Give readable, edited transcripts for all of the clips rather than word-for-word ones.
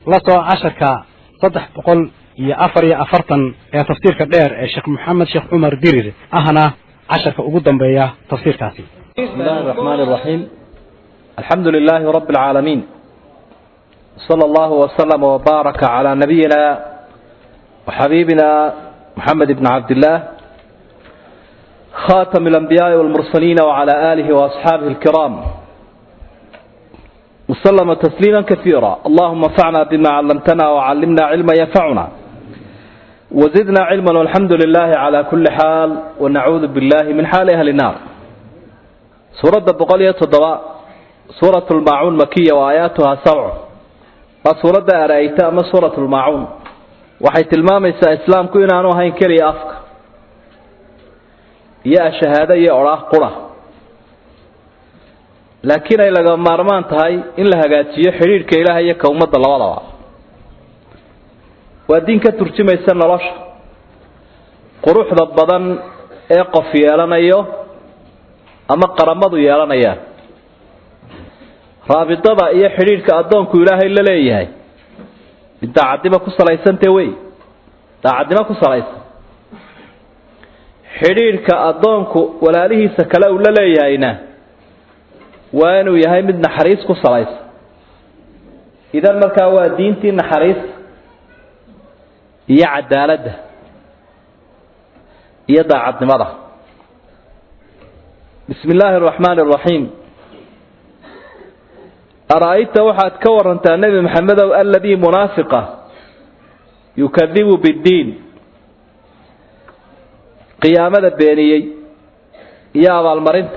لطو عشرك صدح بقول يا أفرطن يا تفسير كبير الشيخ محمد شيخ عمر ديري أهنا عشرك وجودن بيا تفسير كاسي. بسم الله الرحمن الرحيم. الحمد لله رب العالمين. صلى الله وسلم وبارك على نبينا وحبيبنا محمد بن عبد الله خاتم الأنبياء والمرسلين وعلى آله وأصحابه الكرام وسلم تسليما كثيرا. اللهم انفعنا بما علمتنا وعلمنا علما ينفعنا وزدنا علما والحمد لله على كل حال ونعوذ بالله من حال أهل النار. سورة بقولية الضواء سورة الماعون مكية وآياتها 7. سورة أرأيت أما سورة الماعون وحيث الماميس إسلام كوين أنو هين كري أفك يا شهادة يا أراه قرى لكن إلا مارمان تهي إن لها قاتية حرير كإلها هي كومة الله ودين كترجمة يسنى رش قروح ضبضان اقف يالنا ايو اما قرمض يالنا اياه رابطة ايه حرير كأدون كإلها إلا ليه انت عدما كسلايسان تيوي انت عدما كسلايسان حرير كأدون ولا ليه سكلا ولا ليه اينا وانو يهي من نحريس كسلايسان إذا المركا دينتي نحريس يا عدالة يا ضاعت مضى. بسم الله الرحمن الرحيم. أرأيت واحد كور أنت النبي محمد الذي منافقة يكذب بالدين قيامة البينية يا أبا المرنت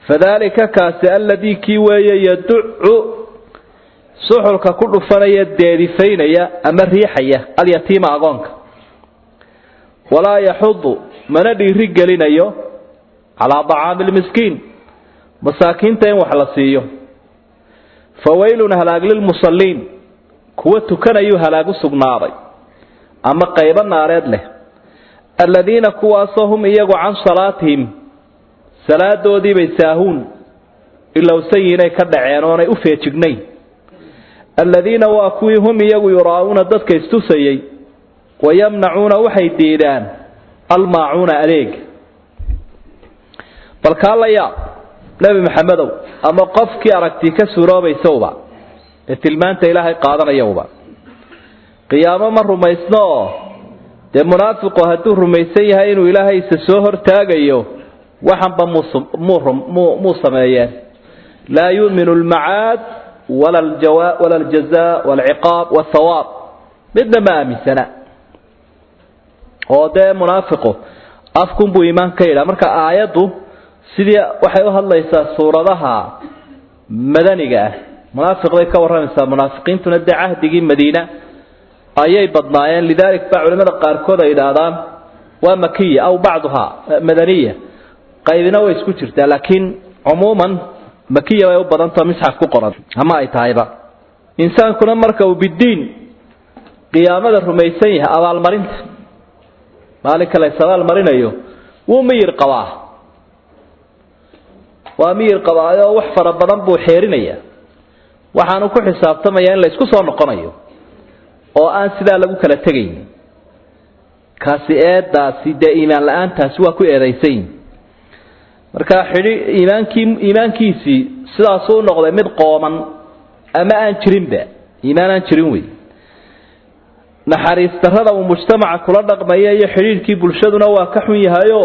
فذلك كاس الذي كيوي يدعو سحرك كل فنيا ديرفين يا أمر ريحية اليتيم أغانك ولا يحض من الرجالين أيه على طعام المسكين مساكين تين وحلصيه فويل هلاك للمصلين كوت كان أيه هلاك السجناري أما قيب النار له الذين كواسهم يجوا عن صلاتهم صلاة دودي بيساهون إلا وسينا كدعيانون أفيتشجني الذين واكويهم يراؤون ضدك استسيي ويمنعون وحي ديدان الماعون عليك فالكال يا نبي محمد أما قفك أركتي كسورة بيسوبا التلمان تإلهي قادنا يوبا قياما من رميسنا ده منافق وهدو رميسيها إنو إلهي سسوهر تاقيو وحنبا موسميان لا يؤمن المعاد ولا الجزاء والعقاب والثواب بدنا ما من سنة هو ده منافقه أفكم بإيمان كيلا مركا آياته سيدي وحيوها الله يسا صورة لها مدنية منافق ذي كورها نسا منافقين تندى عهد مدينة آيات بدنايان لذلك علماء قاركودا إلى آدم ومكية أو بعضها مدنية قيدنا ويسكترتا لكن عموما مكية ويوبضانتا مسحف كقران هما اي تايبا إنسان كنا مركو بالدين قيامة الرميسية أبا المرين مالك الله يسأل المرين أيوه ومير قواه ومير قواه وحفر بضنبو حيرين أيوه وحانو كو حساب تميان لا يسكو صور نقون أيوه وآن سيدا لغو كلا تغين كاسئات دا سيدا إيمان الآن تاسوا كو إيريسين marka iimaankiisii sidaas uu noqday mid qooman ama aan jirinba iimaan aan jirin way naxariis darrada uu mujtamaca kula dhaqmaya iyo xiriirkii bulshaduna waa ka xun yahayo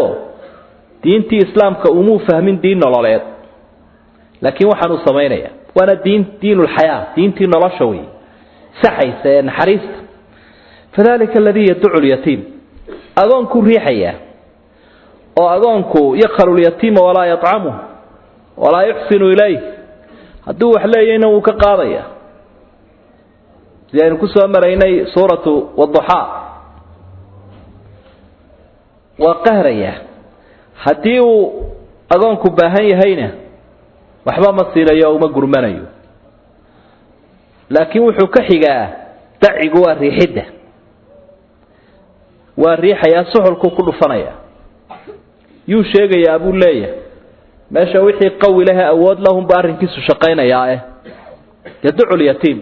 diintii islaamka uu fahmin diin nololeed laakiin waxaan uu sameeynaya waana diinul hayaa diintii nolosha way saxaysa naxariista fadalika alladhi yad'u al-yatim adoon ku riixaya وأغانكو يقهر اليتيم ولا يطعمه ولا يحسن إليه هدو وحليين وكقاضية يعني كسو أمريني صورة والضحاء وقهرية هديو أغانكو باهي هينة وحبا مصير يوم قرمانيو لكن وحو كحيقا دعقوا الريحدة والريحة يسحلكو كل فنيا yuu sheegayaa buu leeyahay meesha wixii qawi laha awood lahum baarinkiisu shaqeynaya yad'u al-yatim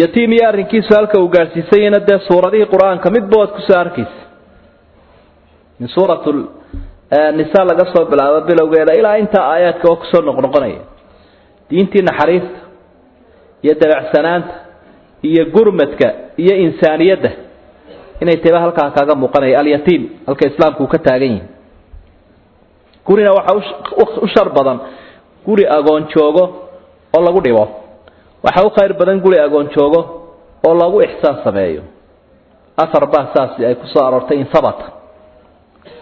yatiim iyo arrinkiisu halka uu gaadhsiisayna dee suuradihii qur-aanka midba waad kusoo arkaysa min suuratu nisaa laga soo bilaabo bilowgeeda ilaa intaa aayaadka oo kusoo noqnoqonaya diintii naxariista iyo dabeecsanaanta iyo gurmadka iyo insaaniyadda inay taba halkaa kaaga muuqanaya alyatiim halka islaamku uu ka taagan yahay gurina waxaa u shar badan guri agoon joogo oo lagu dhibo waxaa u khayr badan guri agoon joogo oo lagu ixsaan sameeyo afar baa saasi ay ku soo aroortay in sabata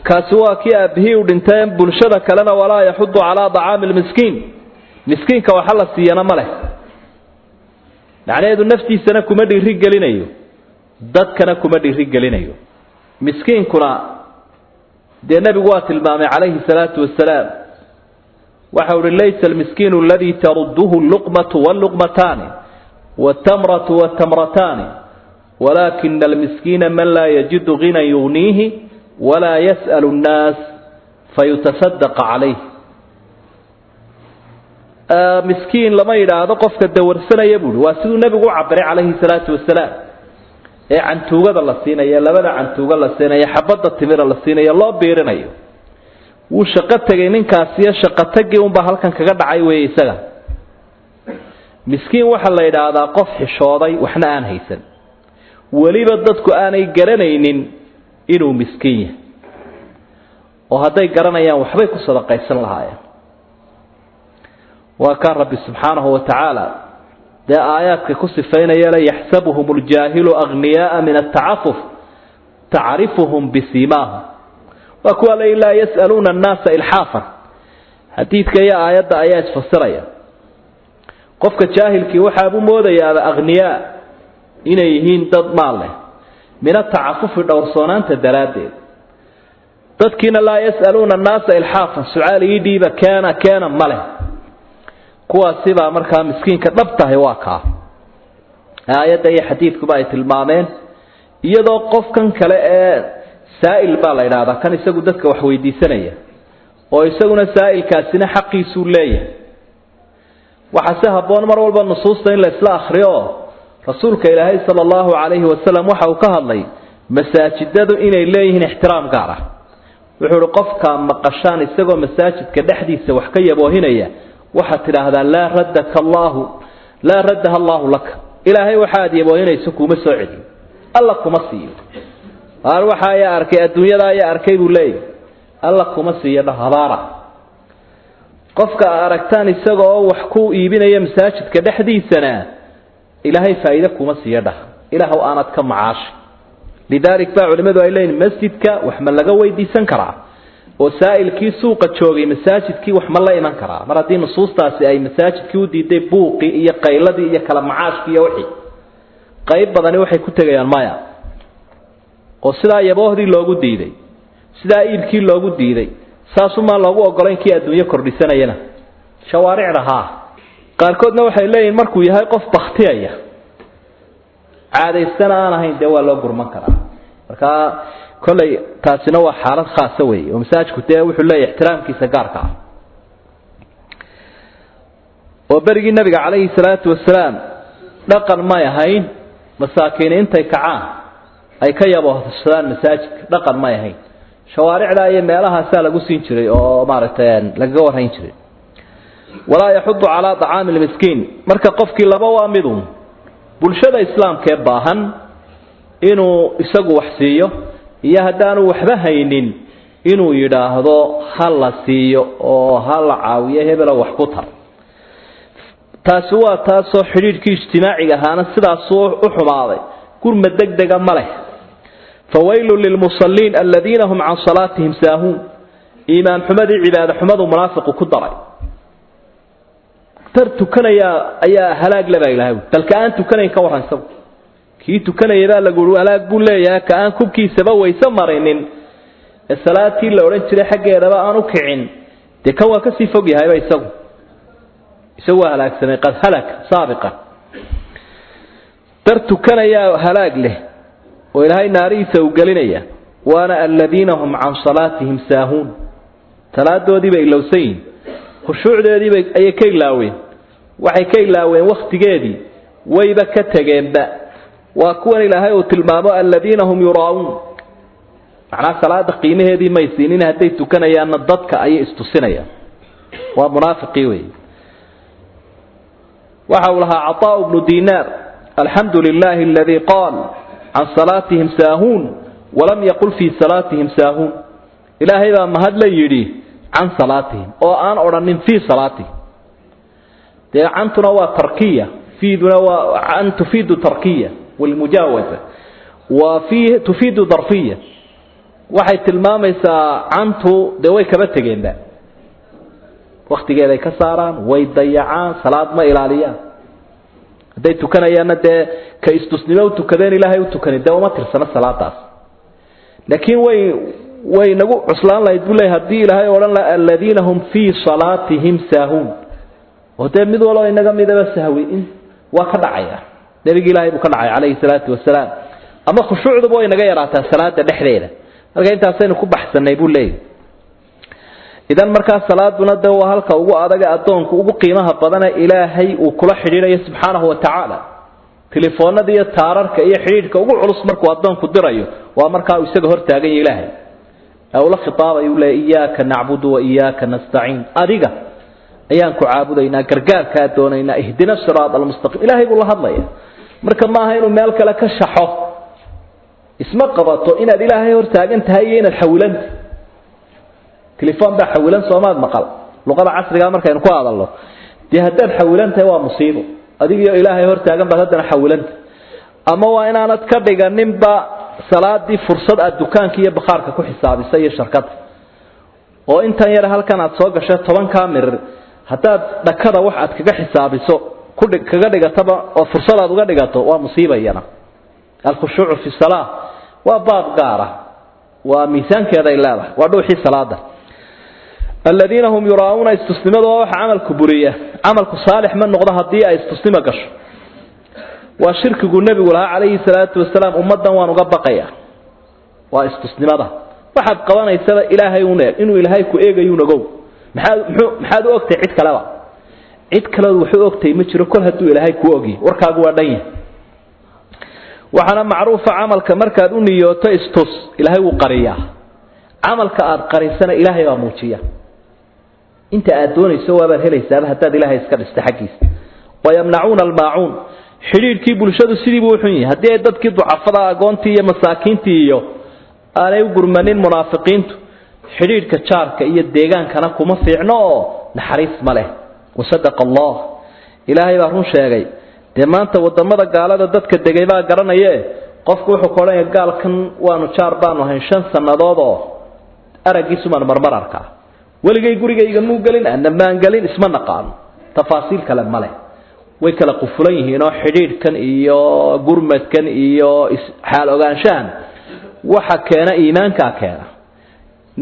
kaasi waa kii aabihii u dhintay bulshada kalena walaa yaxudu calaa dacaami lmiskiin miskiinka waxa la siiyana ma leh macnaheedu naftiisana kuma dhiiri gelinayo dadkana kuma dhiiri gelinayo miskiinkuna dee nebigu waa tilmaamay calayhi salaatu wasalaam waxa uhi laysa almiskiinu aladii tarudduhu alluqmatu walluqmataani والتمرة والتمرتان ولكن المسكين من لا يجد غنى يغنيه ولا يسأل الناس فيتصدق عليه مسكين لما يراد قفك الدور سنة يقول واسد النبي عبر عليه الصلاة والسلام عن توغد الله سينا يا لبدا عن توغد الله سينا يا حبض التمر الله سينا يا الله بيرنا يو وشقتك من كاسية شقتك يوم بحالك كقد عيوه يسغى مسكين waxa la yiraahdaa qof xishooday waxna aan haysan waliba dadku aanay garanaynin inuu miskiin yahay oo haday garanayaan waxbay ku sadaqaysan lahaayeen wa ka rabbi subhanahu wa ta'ala da aayaadka ku sifaynaya la yahsabuhumul jaahilu aghniyaa min at-ta'affuf ta'rifuhum bisimahum wa kuwa la yasaluna an-nasa ilhafan hadithka ya aayada ayaa isfasiraya qofka jaahilkii waxa uu moodayaa aghniya inay yihiin dad maal leh mina tacafuf dhowrsoonaanta daraadeed dadkiina la yasaluna an-naasa ilhafan su'aali diiba kana male kuwaasi baa markaa miskiinka dhabtahay waa ka aayada iyo xadiidkuba ay tilmaameen iyadoo qofkan kale ee saa'il baa la yiraahdaa kan isagu dadka wax weydiisanaya oo isaguna saa'ilkaasina xaqiisu leeyahay waxa haboon mar walba nusuusta in la isla akhriyo rasuulka ilaahay sallallahu alayhi wasallam waxa uu ka hadlay masaajidadu inay leeyihiin ixtiraam gaar ah wuxuu qofka maqashaan isagoo masaajidka dhexdiisa wax ka yaboohinaya waxa tiraahdaa la raddaha Allah lak ilaahay waxa aad yaboohinayso kuma soo celi alla kuma siiyo qaar waxa ay arkay adduunyada ay arkay buu leeyahay alla kuma siiyo dhahabaara qofka aragtaan isagoo wax ku iibinaya masaajidka dhexdiisana ilaahay faa'iido kuma siiyada ilaahu aanad ka macaash lidalik baa culimadu ay leeyeen masjidka wax ma laga weydiisan karaa oo saa'ilkii suuqa joogay masaajidkii wax ma la iman karaa mar haddii nusuustaasi ay masaajidkii u diiday buuqi iyo qayladii iyo kala macaashkii iyo wixii qayb badani waxay ku tagayaan maya oo sidaa yaboohdii loogu diiday sidaa iibkii loogu diiday saasuma loogu ogolayn kii adduunyo kordhisanayna shawaariicda qaarkoodna waxay leeyihiin markuu yahay qof baktiyaya caadaysana aan ahayn dee waa loo gurman karaa marka kolay taasina waa xaalad khaas ah weey oo masaajidku dee wuxuu leeyahay ixtiraamkiisa gaarka ah oo barigi nabiga calayhi salaatu wasalaam dhaqan ma yahayn masaakiin intay kacaan ay ka yaboohdaan masaajidka dhaqan ma yahayn shawaaricda iyo meelahaas lagu siin jiray oo maaragtay laga warayn jiray walaa yaxudu ala ta'am al-miskiin marka qofkii laba waa midun bulshada islaamka ee baahan inuu isagu wax siiyo iyo hadaanu waxba haynin inuu yiraahdo hal la siiyo oo hal caawiye hebel wax ku tar taas waa taasoo xiriirkii ijtimaaciga ahaana sidaas u xumaaday gurma degdega ma leh فويل للمصلين الذين هم عن صلاتهم ساهون إيمان حمد عبادة حمد منافق كدري ترتكنا يا هلاك لبا إلهي بل كأن تكنا يكورها سو كي تكنا يبا لقولوا هلاك بولا يا كأن كبكي سبا ويسمرين الصلاة لو رنت حق يربا أنو كعين تكوا كسي فوقي هاي يسوى هلاك سنة قد هلاك سابقا ترتكنا يا هلاك له وإلهي ناريسة وقالينيا وانا الذين هم عن صلاتهم ساهون ثلاثة دي بإلوسين خشوع دي أي كيلاوين وحي كيلاوين وقت جادي wayba ka tageenba waa kuwan ilaahay uu tilmaamo alladina hum yuraa'uun macnaa salaada qiimaheedii may siinin hadday tukanayaanna dadka ayay istusinayaan waa munaafiqii wey waxa uu lahaa cataa ibnu dinaar alxamdu lilahi aladi qaal can salaatihim saahuun walam yaqul fii salaatihim saahuun ilaahay baa mahad la yidhi can salaatihim oo aan odhanin fii salaatihim dee cantuna waa tarkiya fiiduna waa can tufiidu tarkiya walmujaawaza wa fii tufiidu darfiya waxay tilmaamaysaa cantu dee way kaba tegeenba waktigeeday ka saaraan way dayacaan salaad ma ilaaliyaan hadday tukanayaanna dee ka istusnimo u tukadeen ilaahay u tukanin dee uma tirsano salaadaas laakiin way nagu cuslaan lahayd buu leeyahay haddii ilaahay odhan laha aladiina hum fii salaatihim saahuun oo dee mid waloo inaga midaba sahwi waa ka dhacaya nebigi ilaahay buu ka dhacay calayhi salaatu wasalaam ama khushuucduba way naga yaraataa salaada dhexdeeda marka intaasaynu ku baxsanay buu leeyahay idan markaa salaaduna de waa halka ugu adaga adoonku ugu qiimaha badana ilaahay uu kula xidhiidhayo subxaanahu watacaala telefoonada iyo taararka iyo xidhiidhka ugu culus markuu adoonku dirayo waa markaa uu isaga hortaagan yahay ilaahay awla khitaabayu le iyaaka nacbudu wa iyaaka nastaciin adiga ayaan ku caabudaynaa gargaarkaa doonaynaa ihdina siraat almustaqiim ilaahay buu la hadlaya marka maaha inuu meel kale ka shaxo isma qabato inaad ilaahay hortaagan tahay iyo inaad xawilanta تليفون ده حولان سوماد مقال لغة عصرية مركا ينكو هذا الله دي هداد حولانته هو مصيبه أديك يا إلهي هرتاقن بهدنا حولانته أما وإن أنا تكبقى نمبا صلاة دي فرصة الدكان كي بخارك كو حسابي سي الشركات وإنت يرى هل كانت سوق شيء طبعا كامر حتى دكذا واحد كجا حسابي سو كل كجا تبع فرصة دكجا ومصيبة ينا الخشوع في الصلاة وباب قارة وميزان كذا إلا ودوحي صلاة الذين هم يراؤون استسلموا وح عمل كبرية عمل صالح من نقضها الضياء استسلم قش وشرك النبي ولا عليه الصلاة والسلام أمدا ونقبقيا واستسلم هذا واحد قوانا يسأل إلهي ونال إنه إلهي كؤيجا يونجو محاد وقت عيد كلام عيد كلام وحي وقت يمشي كل هدو إلهي كؤجي وركا جوادين وحنا معروف عمل كمركز أنيوتا استس إلهي وقرية عمل كأد قريسنا إلهي وموتية أنت أدوني سوى بهلي سابها تاد إلهي إسكال استحقيس ويمنعون الماعون حرير كي بلشاد السيدي بوحني هدي أدد كي ضعفضا أقونتي مساكينتي أنا يقرمانين منافقين حرير كتشارك إيا الديغان كانكو مفعنا نحريس ماله وصدق الله إلهي وحنون شاقي dee maanta wadamada gaalada dadka degay baa garanaya qofku wuxuu qoray gaalkan waanu jaar baanu hayn 5 sanadood oo aragiisu marmar arkaa waligay gurigayga muu galin annamaan galin isma naqaan tafaasiil kale male way kala qufulan yihiin oo xidhiidhkan iyo gurmadkan iyo xaal ogaanshahan waxa keena iimaanka keena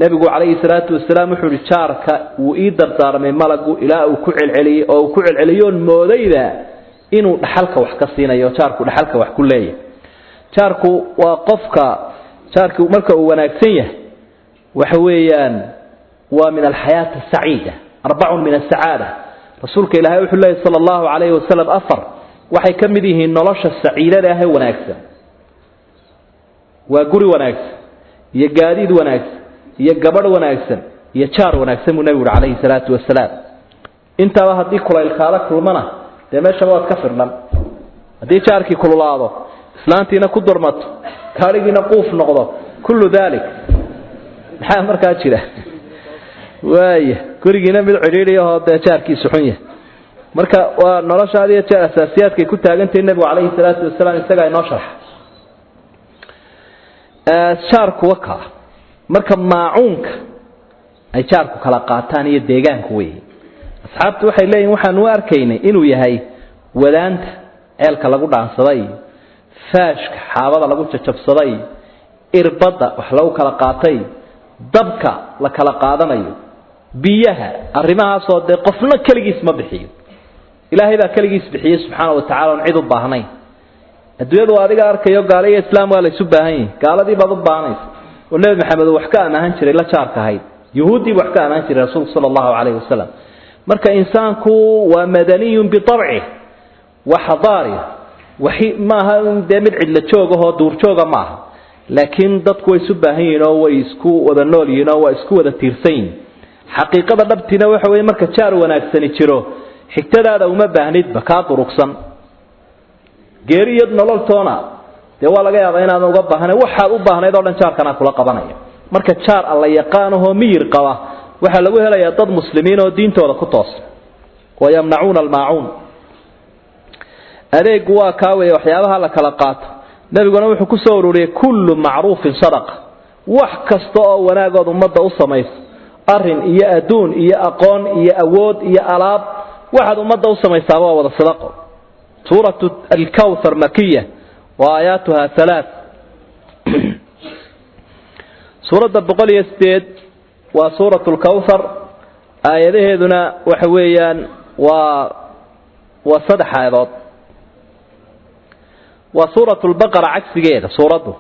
nabigu calayhi salaatu wasalaam wuxuu jaarka uu ii dardaarmay malagu ilaa uu ku celceliyo oo ku celceliyo moodayda inuu dhaxalka wax ka siinayo jaarku dhaxalka wax ku leeyahay jaarku waa qofka jaarku marka uu wanaagsan yahay waxa weeyaan waa min alxayaat as-sa'iida arba'un min as-sa'aada rasuulka ilaahay wuxuu leeyahay sallallahu alayhi wasallam afar waxay ka mid yihiin nolosha saciidada ah wanaagsan waa guri wanaagsan iyo gaadiid wanaagsan iyo gabadh wanaagsan iyo jaar wanaagsan uu nabiga calayhi salaatu wasalaam inta hadii kulayl kala kulmana demasha waad ka firnan hadii jaarkii kululaado islaantiina ku durmato kaarigiina quuf noqdo kullu dalik maxaa markaa jira waay gurigiina mid ciriiriyo oo jaarkiisu xun yahay marka waa noloshaadiya jeer asaasiyaadkay ku taagantay nabiga calayhi salaatu wasalaam isaga inoo sharx jaarku waka marka maacuunka ay jaarku kala qaataan iyo deegaanku way asxaabtu waxay leeyihiin waxaan u arkaynay inuu yahay wadaanta eelka lagu dhaansaday faashka xaabada lagu jajabsaday irbada wax lagu kala qaatay dabka la kala qaadanayo biyaha arrimahaas oo de qofna kaligiis ma bixiyo ilaahay baa kaligiis bixiyo subxaanahu wa ta'aala cid u baahnay adduunyadu adiga arkayo gaalada islaam waa la isu baahan yahay gaaladii baad u baahanaysa oo nabi maxamed wax ka amahan jiray la jaarka ahayd yahuudi wax ka amahan jiray rasuulka sallallahu alayhi wasallam marka insaanku waa madaniyun bi tabci وحضاري وحي ما هذا مدعي للجوجة هو دور جوجة معها لكن ضدك ويسبهين أو ويسكو وذا نولين أو ويسكو وذا تيرسين حقيقة ضبطنا وحوي مركز شار وناكسني تشرو حتى هذا وما بهنيت بكات رخصا جريد نلول تونا dee waa laga yaabaa inaad uga baahnay waxa u baahnayd oo dhan jaarkana kula qabanaya marka jaar alla yaqaanaho miyir qaba waxa lagu helayaa dad muslimiin oo diintooda ku toos wayamnauna almaa'un adeeg waa kaaway waxyaabaha la kala qaato nabiguna wuxuu ku soo ururiyay kullu ma'rufin sadaqa wax kasta oo wanaagood ummadda u sameeyay arin iyo aduun iyo aqoon iyo awood iyo alaab waxaad ummadda u sameeysaa waa wada sadaqo suuratu al-kawthar makkiyah وآياتها 3 سورة بقولي استيد وسورة الكوثر آياته ذنا وحويا وصدح هذا وسورة البقرة عكس كده سورته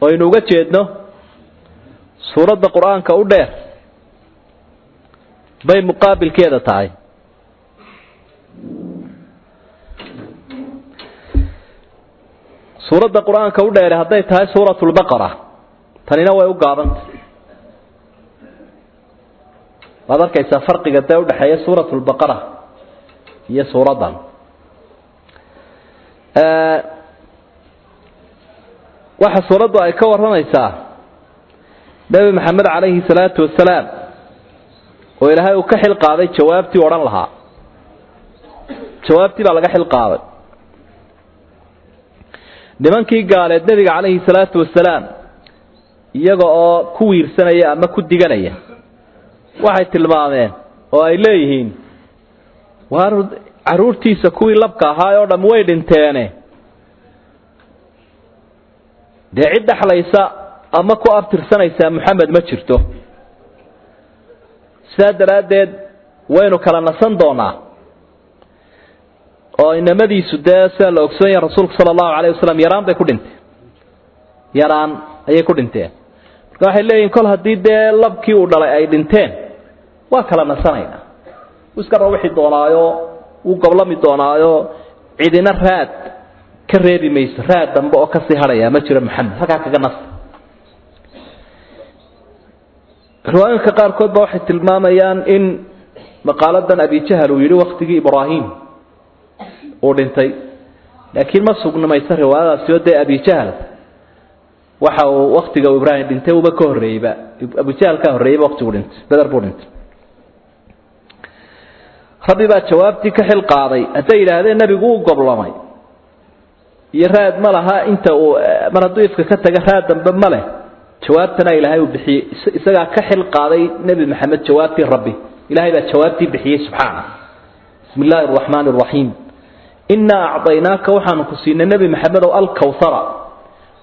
وإنه قد شهدنا سورة القرآن كأوله بين مقابل كده تعي سورة القرآن كودها هديت هاي سورة البقرة تنينا ويقارنت هذا كيس فرق قد هي سورة البقرة هي سورة ضم واحد سورة أي كور رنيسا نبي محمد عليه الصلاة والسلام وإلى هاي وكحل قاضي جوابتي ورن لها جوابتي بلغ حل قاضي nimankii gaaleed nabiga kaleey salaatu wasalaam iyaga oo ku wiirsanaya ama ku diganaya waxay tilmaameen oo ay leeyihiin waar caruurtiisa kuwii labka ahaa oo dham way dhinteene cid dhaxlaysa ama ku abtirsanaysa Muhammad ma jirto saadaradeed waynu kala nasan doonaa oo inamadiisu deesa la ogsoon rasuulka sallallahu alayhi wasallam yaraan bay ku dhintay yaraan ayay ku dhinteen marka waxay leeyihiin kol hadii dee labkii uu dhalay ay dhinteen waa kala nasanayna iska rawaxi doonaayo uu goblami doonaayo cidina raad ka reebi mayso raad dambe oo ka sii haraya ma jiro Muhammad halka kaga nas riwaayadka qaar kood baa waxay tilmaamayaan in maqaaladan Abi Jahl uu yiri waqtigii Ibrahim oo dhintay laakiin ma sugnamaysa riwaayadaasi oo Abi Jahl waxa uu waqtiga Ibrahim dhintay uu ka horeeyba Abu Jahl ka horeeyba waqtigu dhintay badar buu dhintay rabbi baa jawaabtii ka xil qaaday haday ilaahdeen nabigu uu goblamay iyo raad ma laha inta uu mar haduu ifka ka taga raad dambe ma leh jawaabtana ilaahay uu bixiyay isaga ka xil qaaday nabi maxamed jawaabtii rabbi ilaahay baa jawaabtii bixiyay subhanahu bismillaahir rahmaanir rahiim inna a'taynaka waxaanu ku siinay nabi maxamed oo al-kawthara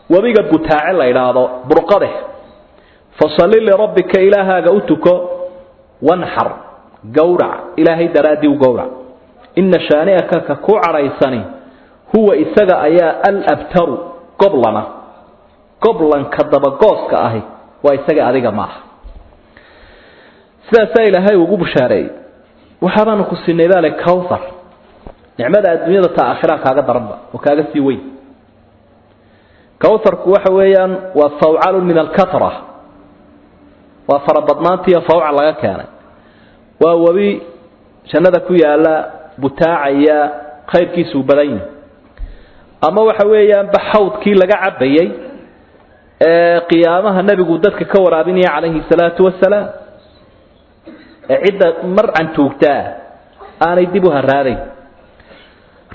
wabiga butaaci la ilaado burqade fasalli li rabbika ilaahaga utuko wanhar gawra ilaahay daraadi u gawra inna shani'aka ka ku caraysani huwa isaga ayaa al-abtaru qoblan kadaba gooska ahi waa isaga adiga ma aha sidaas ilaahay ugu bushaaray waxaanu ku siinay dalay kawthar nicmada adduunyada ta aakhira kaaga daranba oo kaaga sii weyn kawtharku waxa weeyaan waa faw'al min al-kathra waa farabadnaantii faw'al laga keenay waa wabi jannada ku yaala butaacaya khayrkiisu badan ama waxa weeyaan baxawdkii laga cabayay qiyaamaha nabigu dadka ka waraabinaya calayhi salaatu wasalaam cid mar'an tuugtaa aanay dib u haraaday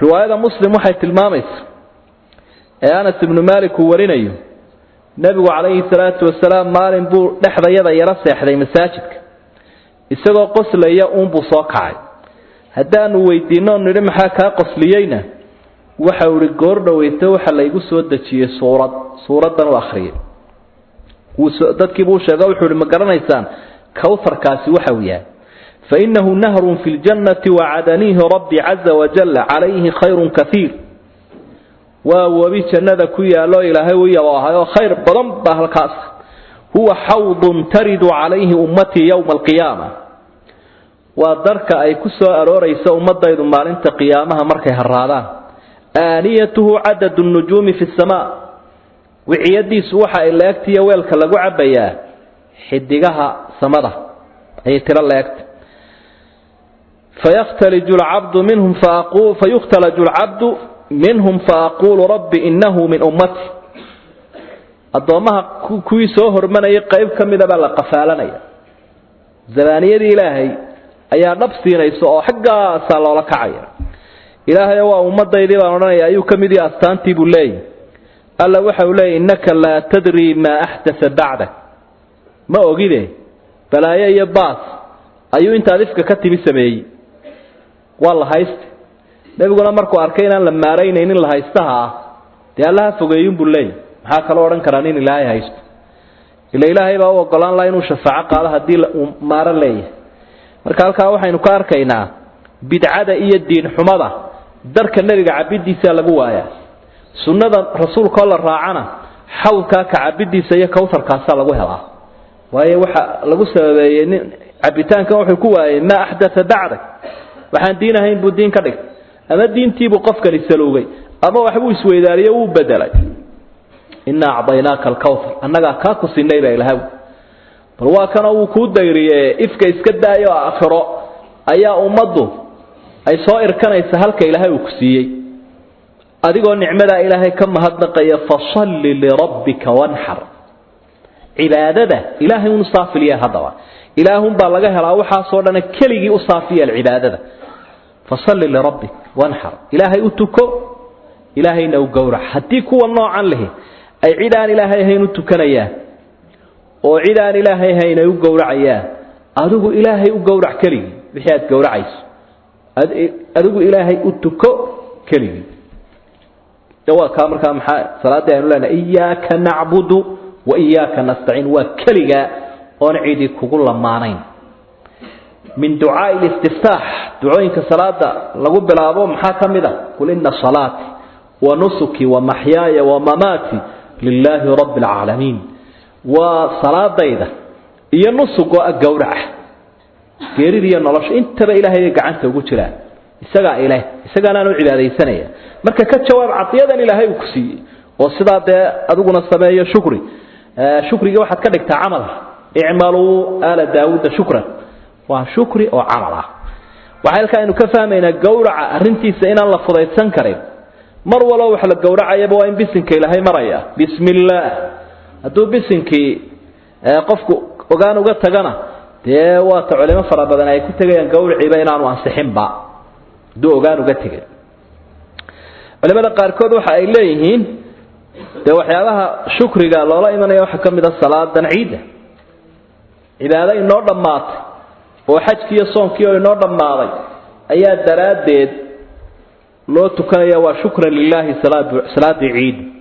riwaayada muslim waxay tilmaamaysaa Anas ibn Malik warinayo nabigu calayhi salaatu wasalaam maalin buu dhaxdayada yara seexday masaajidka isagoo qoslaya buu soo kacay haddaanu weydiino niri maxaa ka qosliyayna waxa uu goor dhaweeyay waxa la igu soo dajiyay suuradan oo akhriyay dadkii buu sheegay wuxuu ma garanaysaan kawtharkaasi waxa uu yahay فإنه نهر في الجنة وعدنيه ربي عز وجل عليه خير كثير ووبي جنة كويا لا إله إلا الله خير بدن بهالكاس هو حوض ترد عليه أمتي يوم القيامة ودرك أي كسو أروريس أمضيد مالنت قيامها مركي هرادان آنيته عدد النجوم في السماء وعيدي سوحة إلا يكتي ويلك لقو عبايا حدقها سمده أي ترى الله يكتي فيختلج العبد منهم فأقول رب إنه من أمتي الضوامها كوي سوهر من يقيب كم إذا بلغ قفالنا زمانية إلهي أيها نفسي نيسو حقا صلى الله كعير إلهي وأمضي ذي بأننا أيها كم إذا أستانتي بالله ألا وحي لي إنك لا تدري ما أحدث بعدك ما أقيده فلا يباس أيها أنت أذفك كتب سمي والله هايست نبينا مركو أركينا لما رأينا إن الله هايستها دي الله فقيون بالله maxaa kala oran karaa in ilaahay haysto ilaahay baa oo golaan la inuu shafaaco qaado hadii maara leeyahay marka halka waxaynu ka arkaynaa bidcada iyo diin xumada darka nabiga cabidiisa lagu waaya sunnada rasuulka la raacana xawlka ka cabidiisa iyo kawtarkaasa lagu helaa waayo waxa lagu sababeeyay cabitaanka wuxuu ku waayay ma ahdatha ba'dak waxaan diinahayn buu diin ka dhig ama diintiibu qofkani saloogay ama waxbuu isweydaariyo uu bedelay إنا أعطيناك الكوثر أنك كاكو سنيبا إلهو فالواكنا وكوديري إفك إسكدا أيها آخر أيها أمضو أي صائر كان يسهلك إلهي كسيي أدقوا النعمة إلهي كم هدنق فصل لربك وانحر عبادة إلهي ونصافي ليها هدوا إلهي بلغها لأوحى صورنا كلي أصافي العبادة فصل لربك وانحر إلهي أتكو إلهي نو قورع حتيكو والنوع عن له أي عيدان إلهي هينو تكنيا وعيدان إلهي هينو قورعيا أدوغو إلهي قورع كلي بحيات قورع عيس أدوغو إلهي أتكو كلي جوا كامر كام صلاة يعني لنا إياك نعبد وإياك نستعين وكلي ونعيدي كل معنين من دعاء الاستفتاح دعوين كصلاة لقب بالعبوم حاكم ذا قل إن صلاتي ونسكي ومحياي ومماتي لله رب العالمين وصلاة ضيدة هي نسك وأجورع كيري هي نلاش أنت بإلهي قعنت وقلت له السجع إله السجع أنا نوع هذه السنة مركز كتشواب عطية إلهي وكسي والصلاة أدونا السماء شكري واحد كذا تعمل اعملوا آل داود شكرا وشكري وعمله وحال كانوا كفاهمين الجورع رنتي سئنا الله فضيت سنكرين مر ولا وحل الجورع يبوا إن بسنك إلهي مريا بسم الله أدو بسنك قفك وقانو قد تجنا تيوا تعلم فرا بدنا يكون تجي الجورع بينان وانسحب با دو وقانو قد تجي ولما قاركود وحا إليهين ده وحيالها شكري قال الله إننا يوحكم من الصلاة دن عيدة إذا هذا النور دمات وحج كي صوم كي النور دماضي أيها درادد لو تكايا وشكرا لله صلاة عيد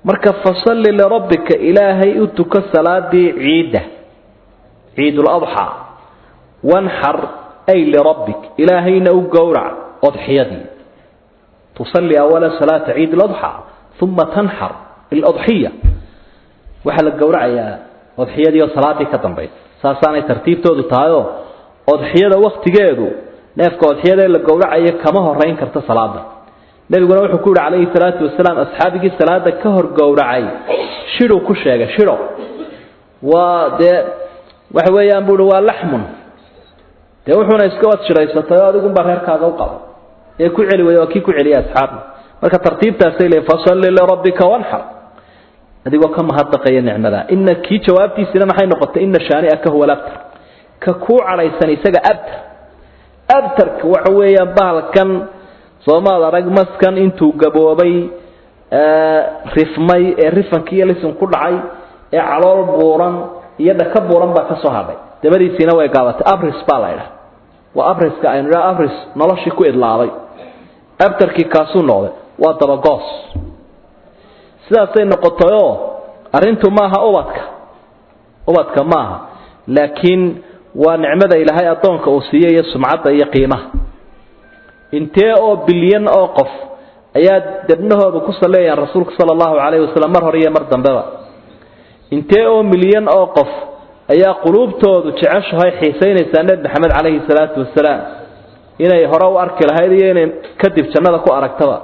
مركب فصل لربك إلهي أتك صلاة عيدة عيد الأضحى وانحر أي لربك إلهي نو قورع أضحيتي تصلي أولا صلاة عيد الأضحى ثم تنحر الأضحية وحل القورع يا أضحيتي وصلاتي كتنبيت ساساني ترتيب تودو تايو أضحية وقت جيدو نافك أضحية اللي قورع يا كما هو رين كرت صلاة النبي قال وحكول عليه الصلاة والسلام أصحابك الصلاة كهر قورعي شرو كشيء شرو وده وحوي ينبولوا لحم ده وحنا يسكوت شريسة طيار يقوم بحر كذا وقال يكون علي وياكيكو علي أصحاب مرك ترتيب تسيل فصل لربك وانحر هذه وكم هالدقيقة نعمة إن كي جوابتي سلام حين نقطة إن شانئك هو الأبتر ككو على سنة سجى أبتر وحوي ينبال كان صوما رجمس كان انتو جبوبي رفمي رفن كي لسن كل عي على البوران يدا كبوران بكسوهابي تبدي سنة ويقالت أبرز بالايلا وأبرز كأن لا أبرز نلاشي كو إدلالي أبتر كي كاسون نوضي وطبقاس سلاسي نقطيو أرنتو ماها أواتك ماها لكن ونعمد إلى هاي أطونك أوسية يسمعت أي قيمة intee oo bilyan oo qof ayaa dabnahooda ku saleeyay rasuulka sallallahu alayhi wasallam mar hore iyo mar dambaba intee oo milyan oo qof ayaa quluubtoodu jeceshahay xiisaynaysaa nebi maxamed calayhi salaatu wasalaam inay hore u arki lahayd iyo inay kadib jannada ku aragtaba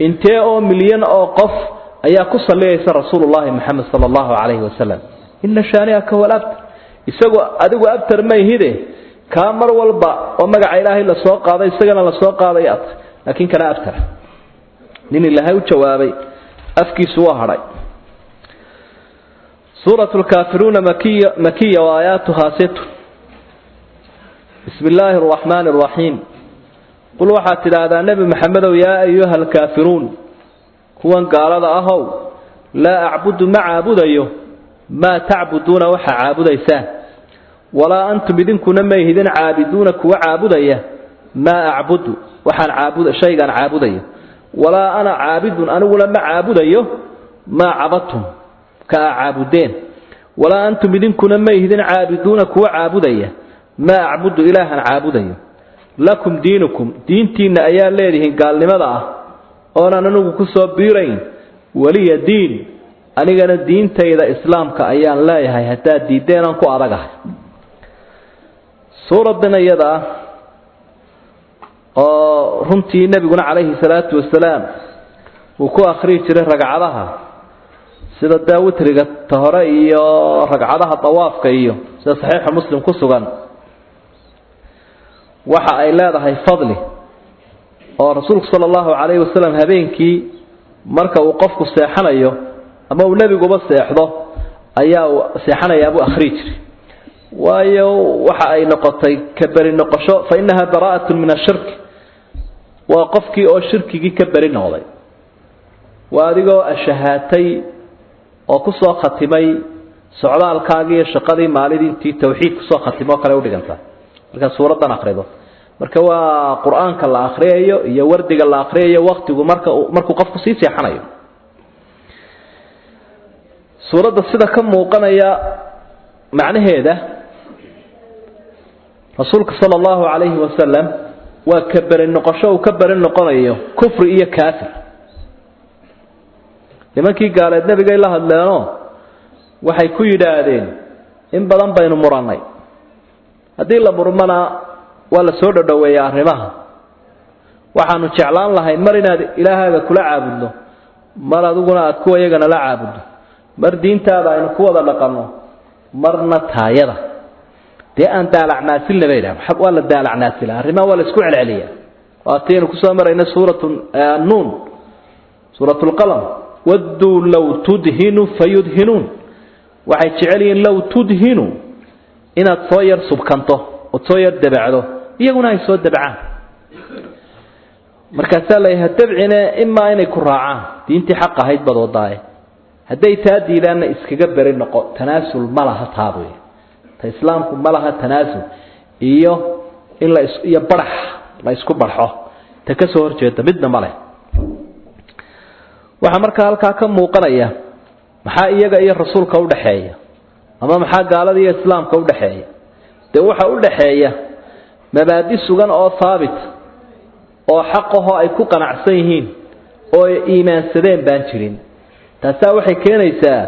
intee oo milyan oo qof ayaa ku salliyaysa rasuulullaahi maxamed sala allahu calayhi wasalam ina shaani'aka huwa al-abtar isagoo adigu abtar ma ihide kaa mar walba oo magaca ilaahay la soo qaaday isagana la soo qaaday laakiin kana abtar nin ilaahay u jawaabay afkiisu waa hadhay سورة الكافرون مكية وآياتها 6 بسم الله الرحمن الرحيم قل وحات هذا النبي محمد يا أيها الكافرون كوان قال هذا أهو لا أعبد مع عبديه ما تعبدون وحا عابديساه ولا أنتم بدنكم نما يهدين عابدونك وعابديه ما أعبد وحا عابد شيئا عابديه ولا أنا عابد أنا ولا ما عابديه ما عبدتم كعابدين ولا أنتم بدينكم ما يهدين عابدون كوا عابدية ما أعبد إلها عابدية لكم دينكم دينتين أيان ليدهن قال لماذا أنا ننوك كسوبيرين ولي دين أنا قال الدين تيدا إسلام كأيان لا يهي حتى ديدين أنكو أرقه سورة دنا يدا رمتي النبي عليه الصلاة والسلام وكو أخري تره رقعدها sida daawutriga tahore iyo ragcadaha tawaafka iyo sida saxiix muslim ku sugan waxa ay leedahay fadli oo rasuulku sallallahu alayhi wasallam habeenkii marka uu qofku seexanayo ama uu nabiguba seexdo ayaa seexanaya abu akhrij waayo waxa ay noqotay ka bari noqosho fa innaha bara'atun min ash-shirk wa qofkii oo shirkigi ka bari noqday waa adigoo ashahaatay oo ku soo khatimay socdaalkaagii iyo shaqadii maalintii tawxiid ku soo khatimo kale u dhiganta marka suuradan akhrido marka waa quraanka la akhriyo iyo wardiga la akhriyo waqtigu markuu qofku sii seexanayo suurada sida ka muuqanaya macnaheeda rasuulka sallallahu alayhi wasallam waa ka barin noqosho uu ka barin noqonayo kufri iyo kaafir nimankii gaaleed nabiga la hadleeno waxay ku yiraahdeen in badan baynu muranay hadii la murmana waa la soo dhaweeyaa arrimaha waxaanu jeclaan lahayn mar inaad ilaahaaga kula caabudno mar aduguna aad kuwa iyagana la caabuddo mar diintaada aynu ku wada dhaqanno marna taayada dee aan daalacnaasin labeeyay waa la daalacnaasin arrimaha waa la isku celceliyaa waataynu ku soo marayna suuratu an-nun suuratul qalam ودوا لو تدهنوا فيدهنون waxay jeceliin law tudhinu inaad soo yar subkanto oo soo yar dabacdo iyaguna ay soo dabacaan markaas la yahay dabcina imma inay ku raacaan diintii xaq ahayd badoodaay haday taadiidaan iskaga bari noqo tanaasul malaha taabo ta islaamku malaha tanaasul iyo in la iyo barax la isku barxo ta ka soo horjeeda midna male waxa marka halka ka muuqanaya maxaa iyaga iyo rasuulka u dhaxeeya ama maxaa gaalada iyo islaamka u dhaxeeya waxa u dhaxeeya mabaadi sugan oo saabit oo xaqaho ay ku qanacsan yihiin oo iimaansadeen baan jirin taasa waxay keenaysaa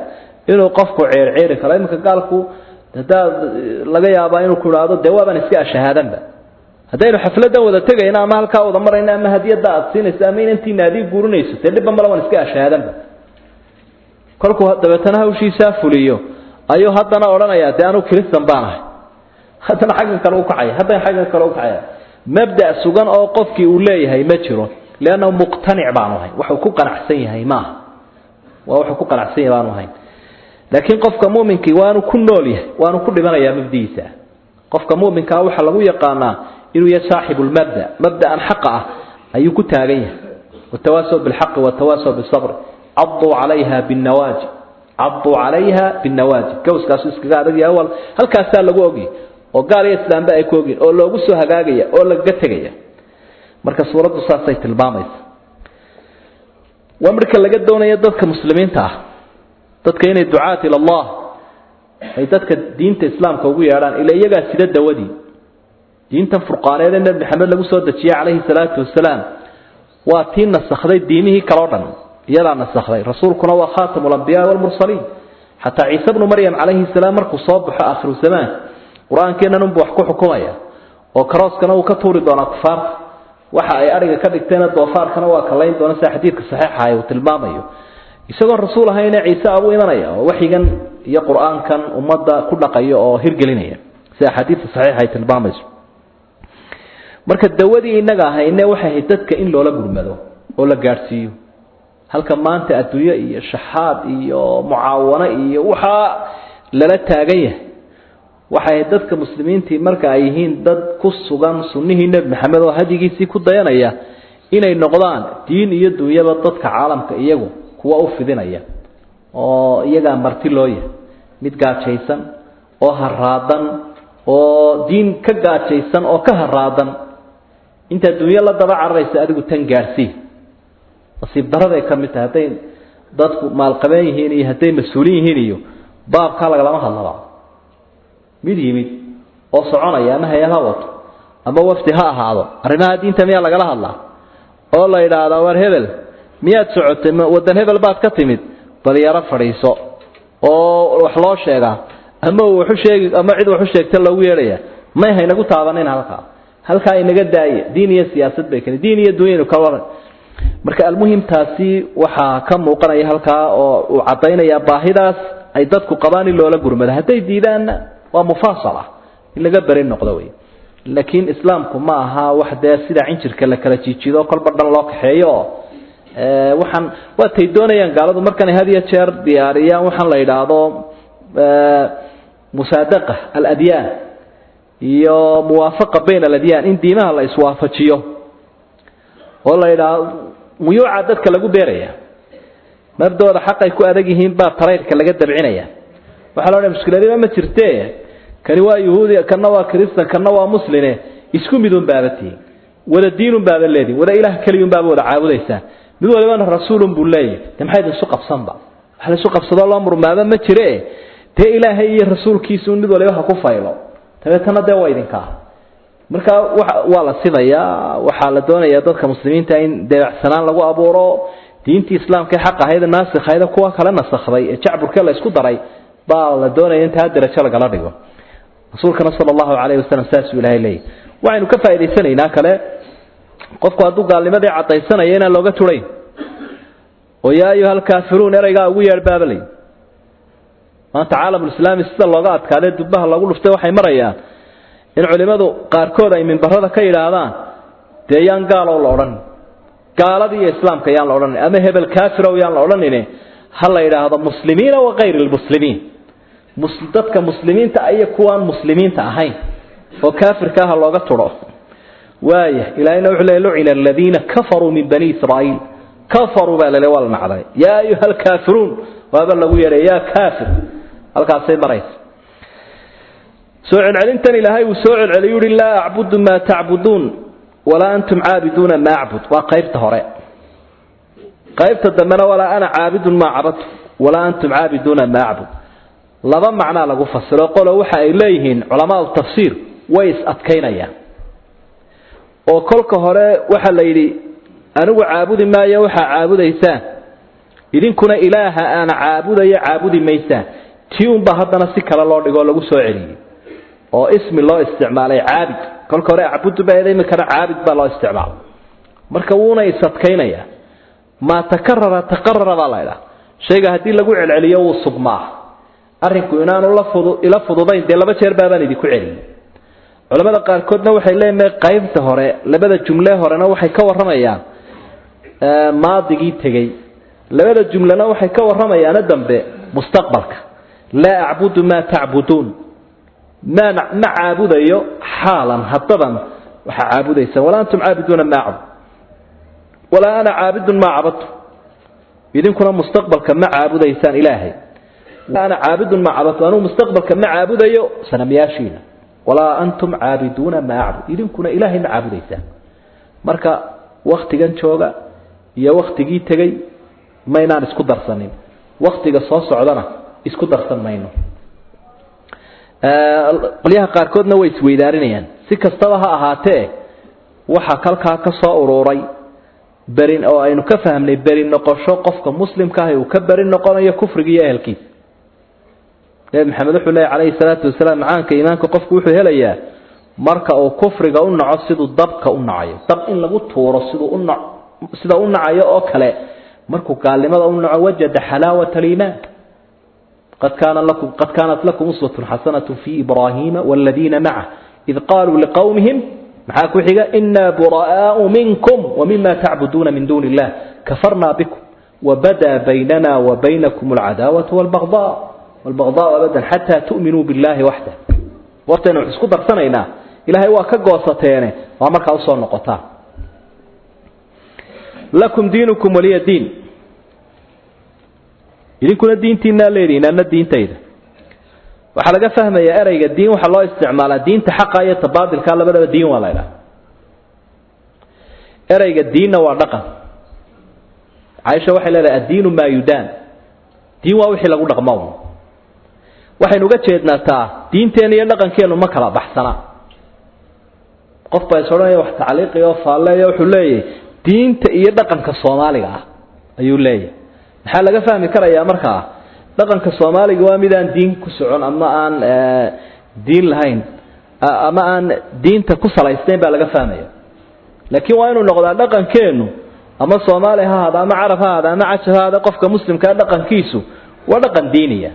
inuu qofku ceer karo imka gaalku laga yaabaa inuu ku raado dawaaban iska shahaadanba hadaynu xafladan wada tagayna ama halka wada marayna ama hadiyada aad siinaysa ama intii naadi guurinayso dib ma lawan iska shahaadanba kolku dabeetana hawshiisa fuliyo ayo haddana oranaya daanu kristan baanahay haddana xaggan kale u kacay mabda sugan oo qofkii uu leeyahay ma jiro leena muqtanic baanahay wuxuu ku qanacsan yahay ma wuxuu ku qanacsan yahay baanahay laakiin qofka muuminki waanu ku nool yahay waanu ku dhimanayaa mabdiisa qofka muuminka waxa lagu yaqaanaa inuu yahay saaxibul mabda'an xaqa ayuu ku taagan yahay watawaasaw bil haqq watawaasaw bis sabr addu 'alayha bin nawaji kawskaas iskaga adag yahay wal halkaas lagu ogi oo gaar iyo islaamba ay ku ogin oo loogu soo hagaagaya oo laga tagaya marka suuradu saasay tilmaamaysaa ومرك لقد دونا يدك مسلمين تاه dadka inay ducaat ila Allah ay dadka diinta islaamka ugu yeeraan ila iyaga sida dawadi diinta furqaaneed ee nabi maxamed lagu soo dajiyay kaleey salaatu wasalaam waa tiin nasaxday diinihii kala dhan iyada nasaxday rasuulkuna waa khaatamul anbiyaa wal mursaliin حتى عيسى بن مريم عليه السلام مركو صبح آخر الزمان قرآن كنا ننبوح كحكومية وكراس كانوا كطور دون كفار waxa ay ariga ka dhigteen doofaarkana waa kaleyn doona xadiidka saxiixa ah oo tilmaamayo isagoo rasuul ahayna ciise abu imanaya oo waxigan iyo quraankan umada ku dhaqayo oo hirgelinaya sida xadiidka saxiixa ay tilmaamayso marka dawadii inaga ahayna waxa dadka in loola gurmado oo la gaarsiiyo halka maanta adduunyo iyo shaxaad iyo muaawana iyo waxa lala taagaya waxay dadka muslimiintii marka ay yihiin dad ku sugan sunnihii nabi maxamed oo hadigiisii ku dayanaya inay noqdaan diin iyo dunyada dadka caalamka iyagu kuwa u fidinaya oo iyaga marti loo yahay mid gaajaysan oo haraadan oo diin ka gaajaysan oo ka haraadan inta dunya la daba caraysa adigu tan gaarsi nasiib darada ay kamid tahay dadku maal qabeen yihiin iyo haday mas'uuliin yihiin iyo baabka laga lama hadlaba mid yimid oo soconaya ama hay'adaha wato ama wafti ha ahaado arrimaha diinta miyaa laga hadlaa oo la yiraahdo war hebel miyaad socotay wadan hebel baad ka timid bal yara fariiso oo wax loo sheegaa ama wuxuu sheegay ama cid wuxuu sheegtay lagu yeeraya ma haynagu taabaneen halka inaga daayay diin iyo siyaasad bay kale diin iyo dunyadu ka waran marka almuhim taasi waxa ka muuqanaya halka oo uu cadeynaya baahidaas ay dadku qabaan in loola gurmado haday diidaan ومفاصلة إلا جبر النقطة وين لكن إسلامكم معها واحدة سيدة عنشر كلا كلا تيجي كل بدن الله حياة وحن وتيدونا ينقالوا مركن هذه الشر ديارية وحن لا يدعوا مصادقة الأديان يا موافقة بين الأديان إن دينها الله يسوافق شيء والله يدعوا ميوعدت كلا جبرية مبدأ الحق يكون أدقيهم باب طريق كلا جد بعينيا وحلونا مشكلة ما ترتيه كان هو يهودي كان هو كريستيان كان هو مسلم يسكن بدون بابتي ولا دين باب الذي ولا إله كلمة باب ولا عابد إنسان بدون ولا رسول بالله تم حيد السوق بصنبا هل السوق بصدى الله أمر ما ما تريه تي إله هي الرسول كيسون بدون ولا يحكوا فايله تبي كنا ده وايدين كه مركا والله صدايا وحالدون يا ضد كمسلمين تين ده سنان لو أبورو دينتي إسلام كحق هذا الناس خير كوا كلا نسخ ذي الشعب كله يسكت دري baa doonaya inta hadda rajo laga dhigo rasuulkana sallallahu alayhi wasallam saasi ilaahay leey waxaynu ka faa'iideysanayna kale qofku hadduu gaalnimadii cadaysanaya inaan looga turayn oo yaa ayuhal kaafiruun erayga ugu yeer baabalay maanta caalamul islaami sida looga adkaaday dubbaha lagu dhuftay waxay marayaan in culimadu qaarkood ay minbarada ka yiraahdaan deeyaan gaalo la oran gaaladii islaamka yaan la oran ama hebel kaafir oo yaan la oranine hal la yiraahdo muslimiina wa ghayr almuslimiin dadka muslimiinta ay kuwaan muslimiinta ahayn oo kaafirka ah looga turo waaya ilaahina wuxuu leeyahay lucina alladheena kafaru min bani israa'iil kafaru bala wal nacday ya ayuhal kafirun wa bal lagu yeeray ya kafir halkaasay marays soo celintan ilaahay uu soo celiyo la a'budu ma ta'budun wala antum aabiduna ma a'bud wa qaybta hore qaybta dambana wala ana aabidun ma abadtu wala antum aabiduna ma a'bud laba macna lagu fasiro qolo waxa ay leeyihiin culimada tafsiir way is adkaynayaan oo kolka hore waxa la yiri anigu caabudi maayo waxa caabudaysaan idinkuna ilaaha ana caabudaya caabudi maysaan tiun ba haddana si kala loo dhigo lagu soo celiyay oo ismi loo isticmaalay caabid kolka hore caabudu baaday ma kana caabid ba loo isticmaal marka wuuna is adkaynaya ما تقرر بالله شيء هدي لجو عليه وصبما أرنكو إنان الله إلى فضوضين دي لبا شير بابان دي كعلي علماء قال كودنا وحي لين ما قيب تهرى لبدا الجملة هرنا وحي كور رميان ماضي تجي لبدا الجملة وحي كور رميان ندم بمستقبلك لا أعبد ما تعبدون ما عابد أيو حالا هطبا وحعابد يسا ولا أنتم عابدون ما عبد ولا أنا عابد ما عبدت إذن كنا مستقبل كما عابد إنسان إلهي لا أنا عابد ما عبدت أنا مستقبل كما عابد أيو سنمياشينا ولا أنتم عابدون ما عبد إذن كنا إلهي ما عابد إنسان مركا وقت جن شوقا يا وقت جي تجي ما ينال اسكو درسانين وقت جا صاص عدنا اسكو درسان ما ينو قليها قاركودنا ويسويدارين سكستوها أهاته وحكالك كصا أوروري برين أو أنو كفهمني برين نقاشة قفك مسلم كهي وكبرين نقانا يكفر جيه الكيس nabi maxamed wuxuu leeyahay calayhi salaatu wasalaam macaanka iimaanka qofku wuxuu helayaa marka uu kufriga u naco siduu dabka u nacayo dab in lagu tuuro sida u nacayo oo kale markuu gaalnimada u naco wajada xalaawata aliimaan قد كانت لكم أسوة حسنة في إبراهيم والذين معه إذ قالوا لقومهم معاكم حقا إنا براء منكم ومما تعبدون من دون الله كفرنا بكم وبدا بيننا وبينكم العداوة والبغضاء أبدا حتى تؤمنوا بالله وحده وقتنا اسكو درسنا إلهي وكقوصتين وعمرك أوصل نقطة لكم دينكم ولي الدين idinkuna diintiina leeyihiin anna diintayda waxa laga fahmayaa erayga diin waxa loo isticmaalaa diinta xaqa iyo tabaadilka labadaba diin waa leeyahay erayga diinna waa dhaqan Aisha waxay leedahay ad-diinu ma yudaan diin waa wixii lagu dhaqmo waxaynu uga jeednaa diinteena iyo dhaqankeenu ma kala baxsana qof baa sooraya wax tacliiq iyo faaleeyo wuxuu leeyahay diinta iyo dhaqanka Soomaaliga ayuu leeyahay maxaa laga fahmi karayaa markaa dhaqanka Soomaaliga waa midaan diin ku socon ama aan diin lahayn ama aan diinta ku salaysnayn baa laga fahmaya laakiin waa inuu noqdaa dhaqankeenu ama Soomaali ha hada ama Carab ha hada ama Cajab ha hada qofka muslimka dhaqankiisu waa dhaqan diiniya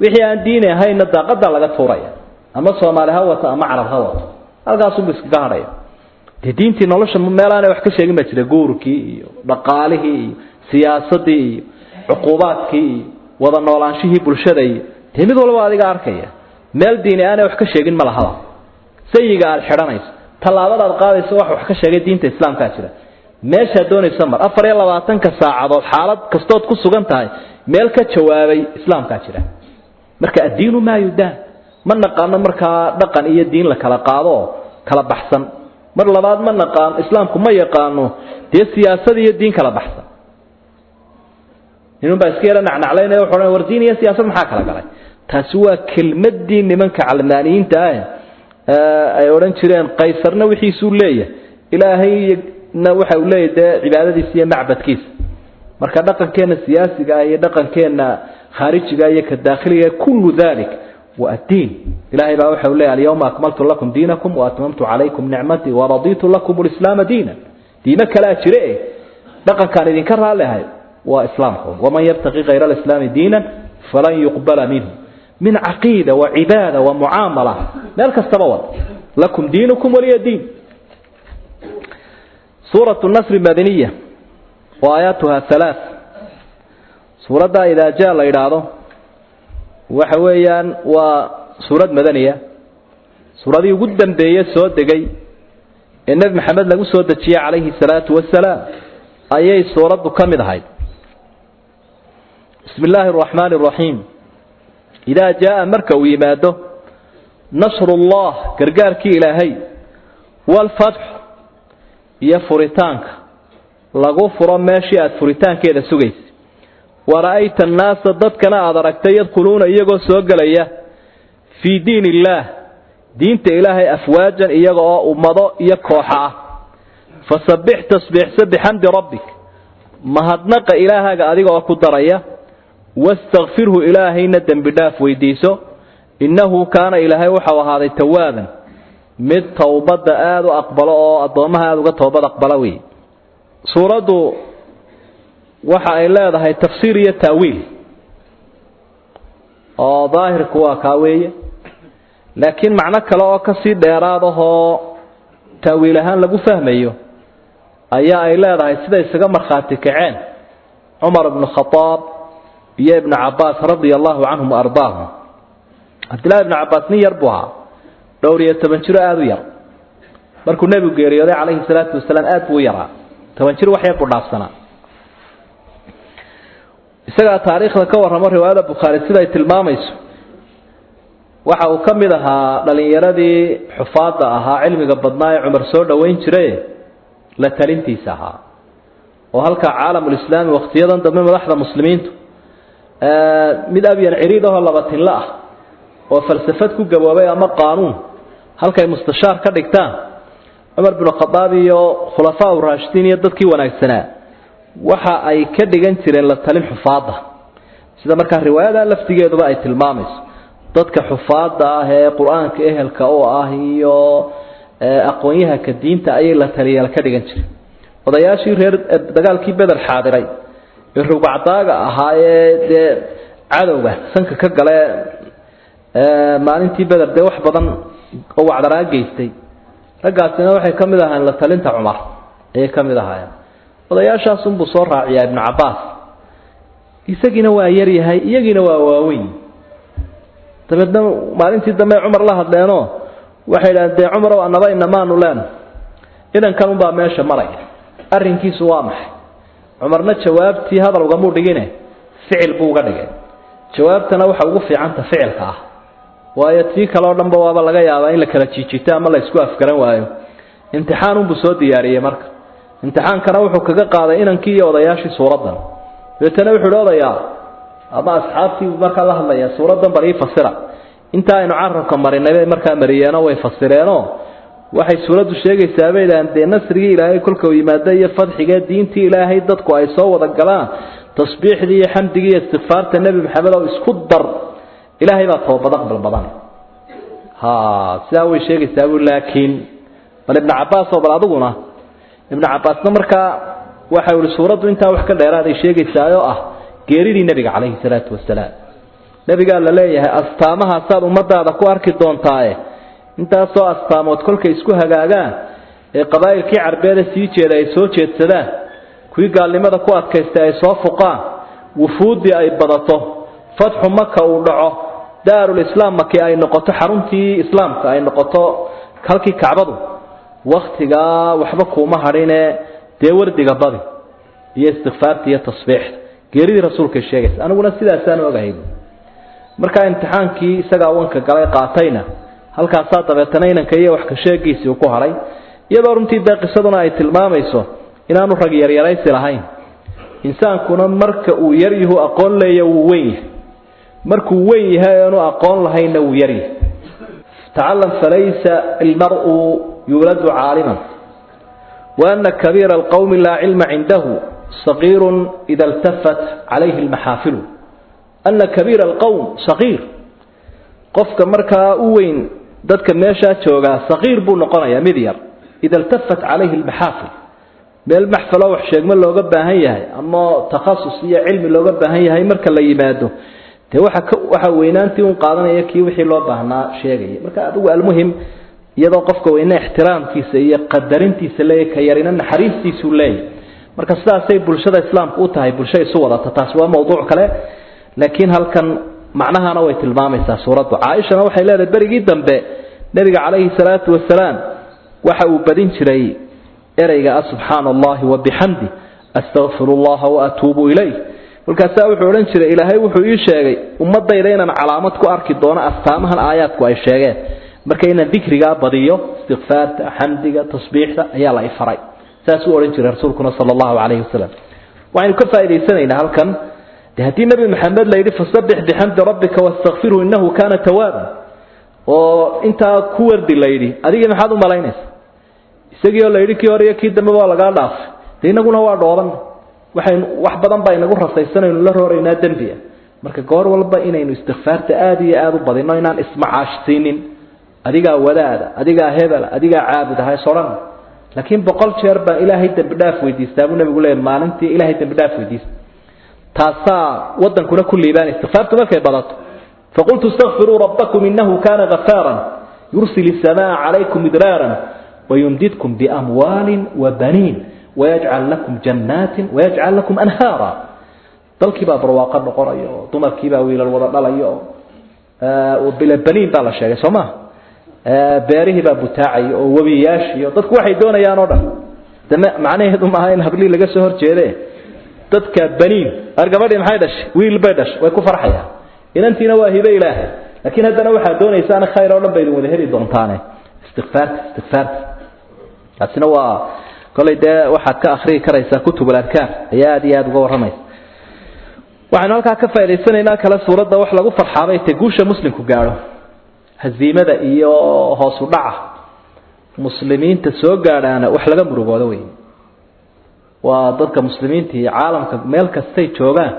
wixii aan diin ahayn daaqada laga tuuraya ama Soomaali ha wata ama Carab ha wata halkaas uu iska gaaraya diintii nolosha meelaan wax ka sheegin ma jira guurkii iyo dhaqaalihii siyaasadii cuqubaadkii wada noolaanshihii bulshada mid walba adiga arkaya meel diin aan wax ka sheegin ma laha sayiga aad xiranayso talaabada aad qaadayso wax ka sheegay diinta islaamka jira meesha doonayso mar 24 saacadood xaalad kastood ku sugan tahay meel ka jawaabay islaamka jira marka diinu ma yudaan ma naqaan marka dhaqan iyo diin la kala qaado kala baxsan mar labaad ma naqaan islaamku ma yaqaano siyaasad iyo diin kala baxsan inuu baa iska yara nacnaclaynayo wuxuu wardiin iyo siyaasad maxaa kala galay taasi waa kelmadii nimanka calmaaniyiinta ay oran jireen qaysarna wixiisu leeyahay ilaahayna waxa uu leeyahay cibaadadiisa iyo macbadkiisa marka dhaqankeena siyaasiga iyo dhaqankeena khaarijiga iyo ka daakhiliga kullu dhalik wa ad-din ilaahay baa waxa uu leeyahay al-yawma akmaltu lakum diinakum wa atmamtu alaykum ni'mati wa raditu lakum al-islam diinan diina kala jire dhaqankan idinka raaleehay وإسلامكم ومن يبتغي غير الإسلام دينا فلن يقبل منه من عقيدة وعبادة ومعاملة مالك استبوت لكم دينكم ولي دين سورة النصر المدنية وآياتها 3 سورة إذا جاء الإرادة وحويا وسورة مدنية سورة دي قدا بيه سود دقي النبي محمد لقو سود الشيء عليه الصلاة والسلام أي سورة كامل هاي بسم الله الرحمن الرحيم إذا جاء مركو يماده نصر الله كرقارك إلهي والفتح يفرتانك لغفر ماشيات فرتانك إذا سقيس ورأيت الناس ضدك لا أدركت يدخلون إيقو سوقلية في دين الله دينت إلهي أفواجا إيقو ومضاء يكوحا فسبح تسبح سبح حمد ربك مهدنق إلهك أديقو أكدرية واستغفره إلهي ندم بداف ويديسو إنه كان إلهي وحوى هذا التوابا مد توبة آد أقبله أضمها آد توبة أقبلوي سورة وحا إلا هذا التفسير التأويل ظاهر كوا كاوية لكن معنى كلا كسي ديراده تأويلها لقو فهميه أيها إلا هذا السيدة يسقمر خاتك عين عمر بن الخطاب يا ابن عباس رضي الله عنهم وأرضاهم عبد الله بن عباس نيربوها دوري التبنشر آذو يرى مركو النبي قيري عليه الصلاة والسلام آذو يرى تبنشر وحي يقول نفسنا isaga taariikhda ka warramo riwaayada Bukhari sida ay tilmaamayso waxa uu kamid ahaa dhalinyaradii xufaada ahaa cilmiga badnaa ee Umar soo dhaweyn jiray la talintiisa ahaa oo halka caalamul islaami waqtiyadan dambe madaxda muslimiintu mid abiyan ciriidaha labatin la ah oo falsafad ku gaboobay ama qaanuun halka ay mustashaar ka dhigtaan Umar ibn Khattab iyo khulafaa ur-raashidiin iyo dadkii wanaagsanaa waxa ay ka dhigan jireen la talin xufaada sida markaa riwaayada laftigeeduba ay tilmaamayso dadka xufaada ah ee qur-aanka ehelka u ah iyo aqoonyahanka diinta ayay la taliyaal ka dhigan jiray odayaashii reer dagaalkii Badar xaadiray ee rubacdaaga ahaa ee cadowga sanka ka galay maalintii Badar wax badan oo wacdaraa geystay ragaasina waxay kamid ahaan la talinta Umar ee kamid ahaayeen odayaashaas uu soo raaciyay ibn Abbas isagina waa yar yahay iyagina waa waaweyn dabadna maalintii dambe Umar la hadleeno waxay yiraahdeen Umar oo anaba inamaanu leen idan kan baa meesha maray arrinkiisu waa maxay Umarna jawaabtii hadal uga mudhigine ficil buu uga dhigay jawaabtana waxa ugu fiicanta ficilka ah waayo tii kale oo dhanba waaba laga yaabaa in la kala jiijito ama la isku afgaran waayo imtixaan uu soo diyaariyay marka imtixaankana wuxuu kaga qaaday inankii iyo odayaashii suuradan weetana wuxuu odayaa ama asxaabtii marka la hadlaya suuradan bari fasira inta aynu carabka marinay marka mariyeeno way fasireeno waxay suuradu sheegaysaa beelaan nasriga Ilaahay kulka uu yimaado iyo fadxiga diinta Ilaahay dadku ay soo wada galaan tasbiixdii iyo xamdigii iyo istighfaarta nabi maxamed oo isku dar Ilaahay baa toobad aqbal badan sidaa way sheegaysaa laakiin bal ibn Abbas oo baladuguna ibn Abbasna marka waxa uu suuradu inta wax ka dheeraaday sheegaysaa oo ah geeridii nabiga kaleey salaatu wasalaam nabiga la leeyahay astaamaha saad ummadaada ku arki doontaa inta soo astaamood kolka isku hagaagaan ee qabaa'ilkii carbeed sii jeeday soo jeedsadaan kuwii gaalnimada ku adkaystay ay soo fuqaan wufuudi ay badato fatxu makka uu dhaco daarul islaam makii ay noqoto xaruntii islaamka ay noqoto halkii kacbadu waqtiga waxba kuma harine dee wardiga badi iyo istighfaarta iyo tasbiix geeridii rasuulka sheegay aniguna sidaas aan ogahay marka imtixaankii isaga wanka galay qaatayna halkaas dabeetana inanka iyo wax ka sheegiisii ku haray iyadoo runtii qisaduna ay tilmaamayso inaanu rag yar yaraysi lahayn insaankuna marka uu yar yahay aqoon leeyahay uu weyn markuu weyn yahay aanu aqoon lahayn uu yar yahay ta'allam falaysa almar'u yuladu 'aliman wa anna kabira alqawmi la 'ilma 'indahu صغير إذا التفت عليه المحافل أن كبير القوم صغير قفك مركا وين ذاتك ماشا جوغا صغير بو نقنيا مليار إذا التفت عليه المحافل بالمحفل وحشيق من لو قبها هي أما تخصصية علم لو قبها هي مركا اللي يماده te waxa weynaantii uu qaadanaya kii wixii loo baahnaa sheegay marka adigu almuhim iyadoo qofka weyna ixtiraamkiisa iyo qadarintiisa leeyahay ka yarina naxariistiisu leeyahay marka sidaasay bulshada islaamku u tahay bulshay soo wadata taas waa mowduuc kale laakiin halkan macnahaana way tilmaamaysaa suuradu Aisha waxay leedahay barigii dambe nabiga kaleey salaatu wasalaam waxa uu badin jiray ereyga subhanallahi wa bihamdi astaghfirullah wa atuubu ilayh walkaas wuxuu oran jiray ilaahay wuxuu ii sheegay ummadayda inaan calaamad ku arki doono astaamahan aayadku ay sheegeen marka inaan dhikriga badiyo istighfaarta hamdiga tasbiixda ayaa la ifaray saas uu oran jiray rasuulkuna sallallahu alayhi wasallam waxaan ka faa'iideysanaynaa halkan hadii nabi maxamed la yiri fasabbih bihamdi rabbika wastaghfirhu innahu kana tawwaba oo inta ku wardi la yiri adiga maxaad u malaynaysaa isagoo la yiri kii hore kii dambe waa laga dhaaf inaguna waa dhooban waxaan wax badan baa inagu rasaysanayno la rooreynaa dambiga marka goor walba inaynu istighfaarta aad iyo aad u badino inaan ismacaashsiinin adiga wadaada adiga hebel adiga caabud ahay soran laakiin boqol jeer baa ilaahay dambi dhaaf weydiistaa buu nabigu leeyahay maalintii ilaahay dambi dhaaf weydiistaa taasa wadankuna kulli baan istighfaartu markay badato faqultu astaghfiru rabbakum innahu kana ghafaran yursilu as-samaa 'alaykum midraran ويمددكم بأموال وبنين ويجعل لكم جنات ويجعل لكم أنهارا dalkii baa barwaaqo noqonayo dumarkii baa wiilal wada dhalayo وبلا بنين baa la sheegay Soomaa beerihi baa butaacay oo wabiyaashi dadku waxay doonayaan oo dhan dama macnaheedu ma aha in habli laga soo horjeeday dadka baniin argabadii maxay dhashay wiil bay dhashay way ku farxayaan inantiina waa hibe ilaahay laakiin haddana waxa doonaysaa khayr oo dhan bay wada heli doontaan istighfar asna waa koleyda waxa ka akhriin karaysa kutub al-adkaar ayaa aad uga waramaysa waxaan halka ka faa'iideysanaynaa kala suurada wax lagu farxaabay guusha muslimku gaaro haziimada iyo hoos u dhaca muslimiinta soo gaarana wax laga murugoodo weyn waa dadka muslimiinta ee caalamka meel kasta ay joogaan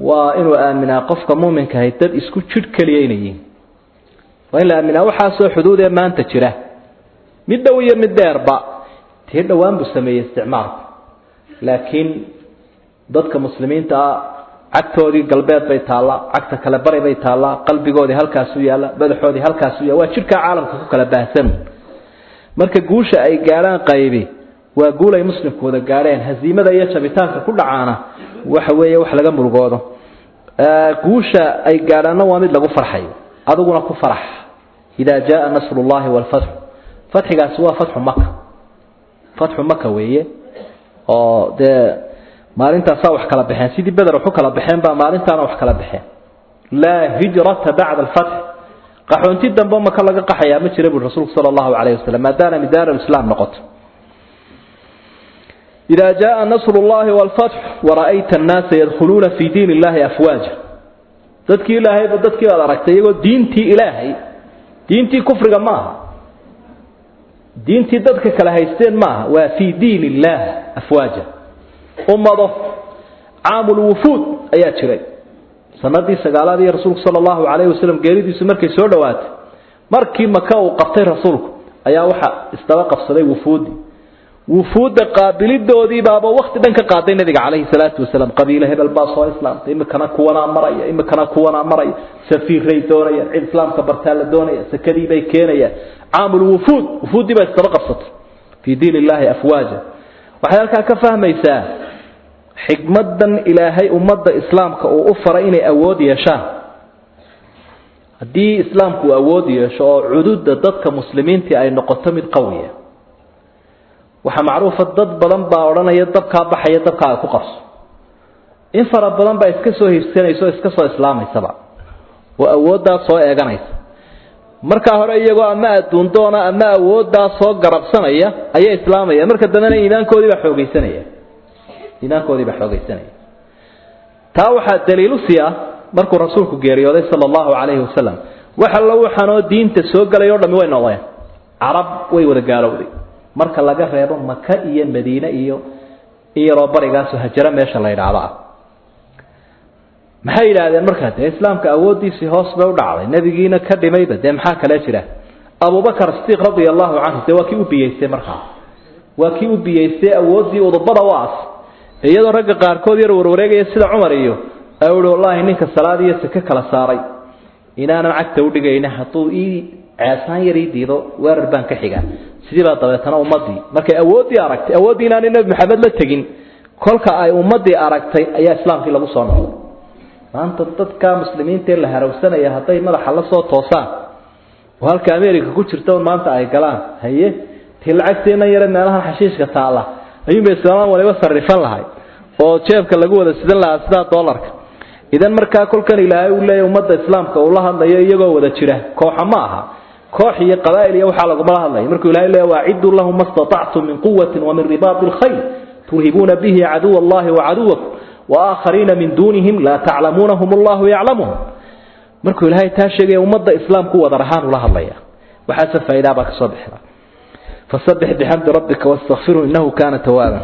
وإنه آمنا قفك مؤمن كهيتد اسكو جد كليينيين وإن آمنا وحاسو حدود ما أنت تشره مدوية مدير با تهدى وان بسمية استعمار لكن ضدك مسلمين تا عكتودي قلبيات بيتالا عكتا كلا بري بيتالا قلبي قودي هالكاسو يالا بدحودي هالكاسو يالا وشركة عالم كلا باهسن marka guusha ay gaaraan qaybi waa guul ay muslimkooda gaareen haziimada iyo jabitaanka ku dhacaana waxa weeye wax laga murugoodo guusha ay gaarana waa mid lagu farxayo aduguna ku farax ida jaa nasrullahi wal fath fathigaas waa fathu makka weeye oo de maalinta saa wax kala baxeen sidii badar wax kala baxeen ba maalintaana wax kala baxeen la hijrata ba'da al fath qaxoonti dambe ma kala qaxaya ma jiray rasuulku sallallahu alayhi wasallam maadaama midaar islaam noqoto ida jaa nasrullahi wal fath wa ra'aita an-nas yadkhuluna fi din illahi afwaja dadkii ilaahay dadkii aad aragtay iyago diintii kufriga ma aha diintii dadka kala haysteen ma aha waa fi din illahi afwaja ummado aamul wufud ayaa jiray sanadii sagaalaadii rasuulku sallallahu alayhi wasallam geeridiisu markay soo dhawaatay markii maka uu qabtay rasuulku ayaa waxa istaba qabsaday wufuud qaabilidoodii baaba waqti dhan ka qaaday nabiga calayhi salaatu wasalaam qabiila hebel baa soo islaamtay imikana kuwana maraya safiiray doonaya cid islaamka bartaa la doonaya sakadii bay keenayaan aamul wufuudi baa istaba qabsatay fi diin illahi afwaja waxay halkaa ka fahmaysaa xigmadan ilaahay ummadda islaamka uu u faray inay awood yeeshaan haddii islaamku awood yeesho oo cududa dadka muslimiinta ay noqoto mid qawiya waxa macruufa dad badan baa oranaya dabka baxaya dabka ku qabso in fara badan baa iska soo hiirsanayso iska soo islaamaysa oo awoodda soo eeganaysa marka hore iyagoo ama adduun doona ama awoodda soo garabsanaya ayay islaamaya marka dambena iimaankoodii baa xoogaysanaya taa waxa daliil u siya markuu rasuulku geeriyooday sallallahu alayhi wasallam waxa la waxano diinta soo galay oo dhami way noqdeen arab way wada gaalowday marka laga reebo Makka iyo Madiina iyo barigaas hajara meesha la yiraahdo maxay yiraahdeen marka islaamka awoodiisi hoos bay u dhacday nabigiina ka dhimayba de maxaa kala jira Abu Bakar Siddiq radiyallahu anhu waa kii u biyeystay awoodii udubada waas iyadoo ragga qaarkood yar warwareegaya sida Umar iyo awr wallahi ninka salaadiyo saka kala saaray inaanan cagta u dhigayna haduu ceesaan yari diido weerar baan ka xiga sidii baa dabeetana ummadii markay awoodii inaan nabi maxamed la tagin kolka ay ummadii aragtay ayaa islaamkii lagu soo noqday maanta dadka muslimiinta la harawsanaya haday madaxa la soo toosaan oo halka Ameerika ku jirto maanta ay galaan haye tilacagteena yar meelaha xashiishka taala ayuu islaam waliba sarifan lahay oo jeebka lagu wada sidan lahaa sida dollarka idan marka kulkan ilaahay uu leeyahay ummadda islaamka oo la hadlayo iyagoo wada jira kooxa ma aha koox iyo qabaa'il iyo waxa lagu hadlayo markuu ilaahay leeyahay wa'idu lahum mastata'tum min quwwatin wa min ribatil khayl turhibuna bihi aduwa allahi wa aduwakum wa akharina min dunihim la ta'lamunahum allahu ya'lamuhum markuu ilaahay taa sheegay ummadda islaamku wada rahaan ula hadlaya waxa faa'iido ba ka soo bixira فسبح بحمد ربك واستغفره إنه كان توابا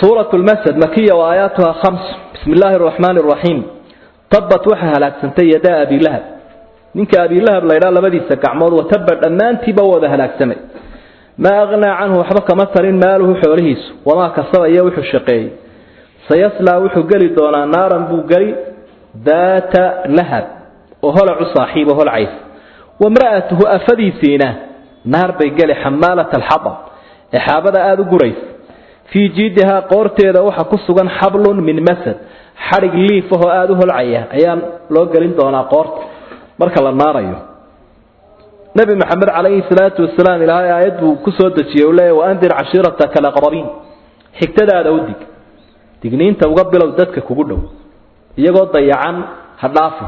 سورة المسد مكية وآياتها 5 بسم الله الرحمن الرحيم طبت وحها لك سنتي يدا أبي لهب منك أبي لهب لا إله بدي سكعمود وتبت أمان تبوذها لك سمي ما أغنى عنه وحبك مثل ماله حوليس وما كسر يوح الشقي سيصلى وحو قلي دونا نارا بو قلي ذات لهب وهلع صاحبه وهو العيس وامرأته أفديسينه نار بيقالي حمالة الحطب إحابة آذو قريس في جيدها قورتي ذا وحا كسوغان حبل من مسد حرق لي فهو آذوه العيه أيام لو قالين دونا قورت مركل النار أيوه نبي محمد عليه الصلاة والسلام إلى هاي آيات كسودة يولي وأنذر عشيرتك الأقربين حكتدا هذا ودك تقنين توقبل وزدك كقوله يقول ضيعان هدافي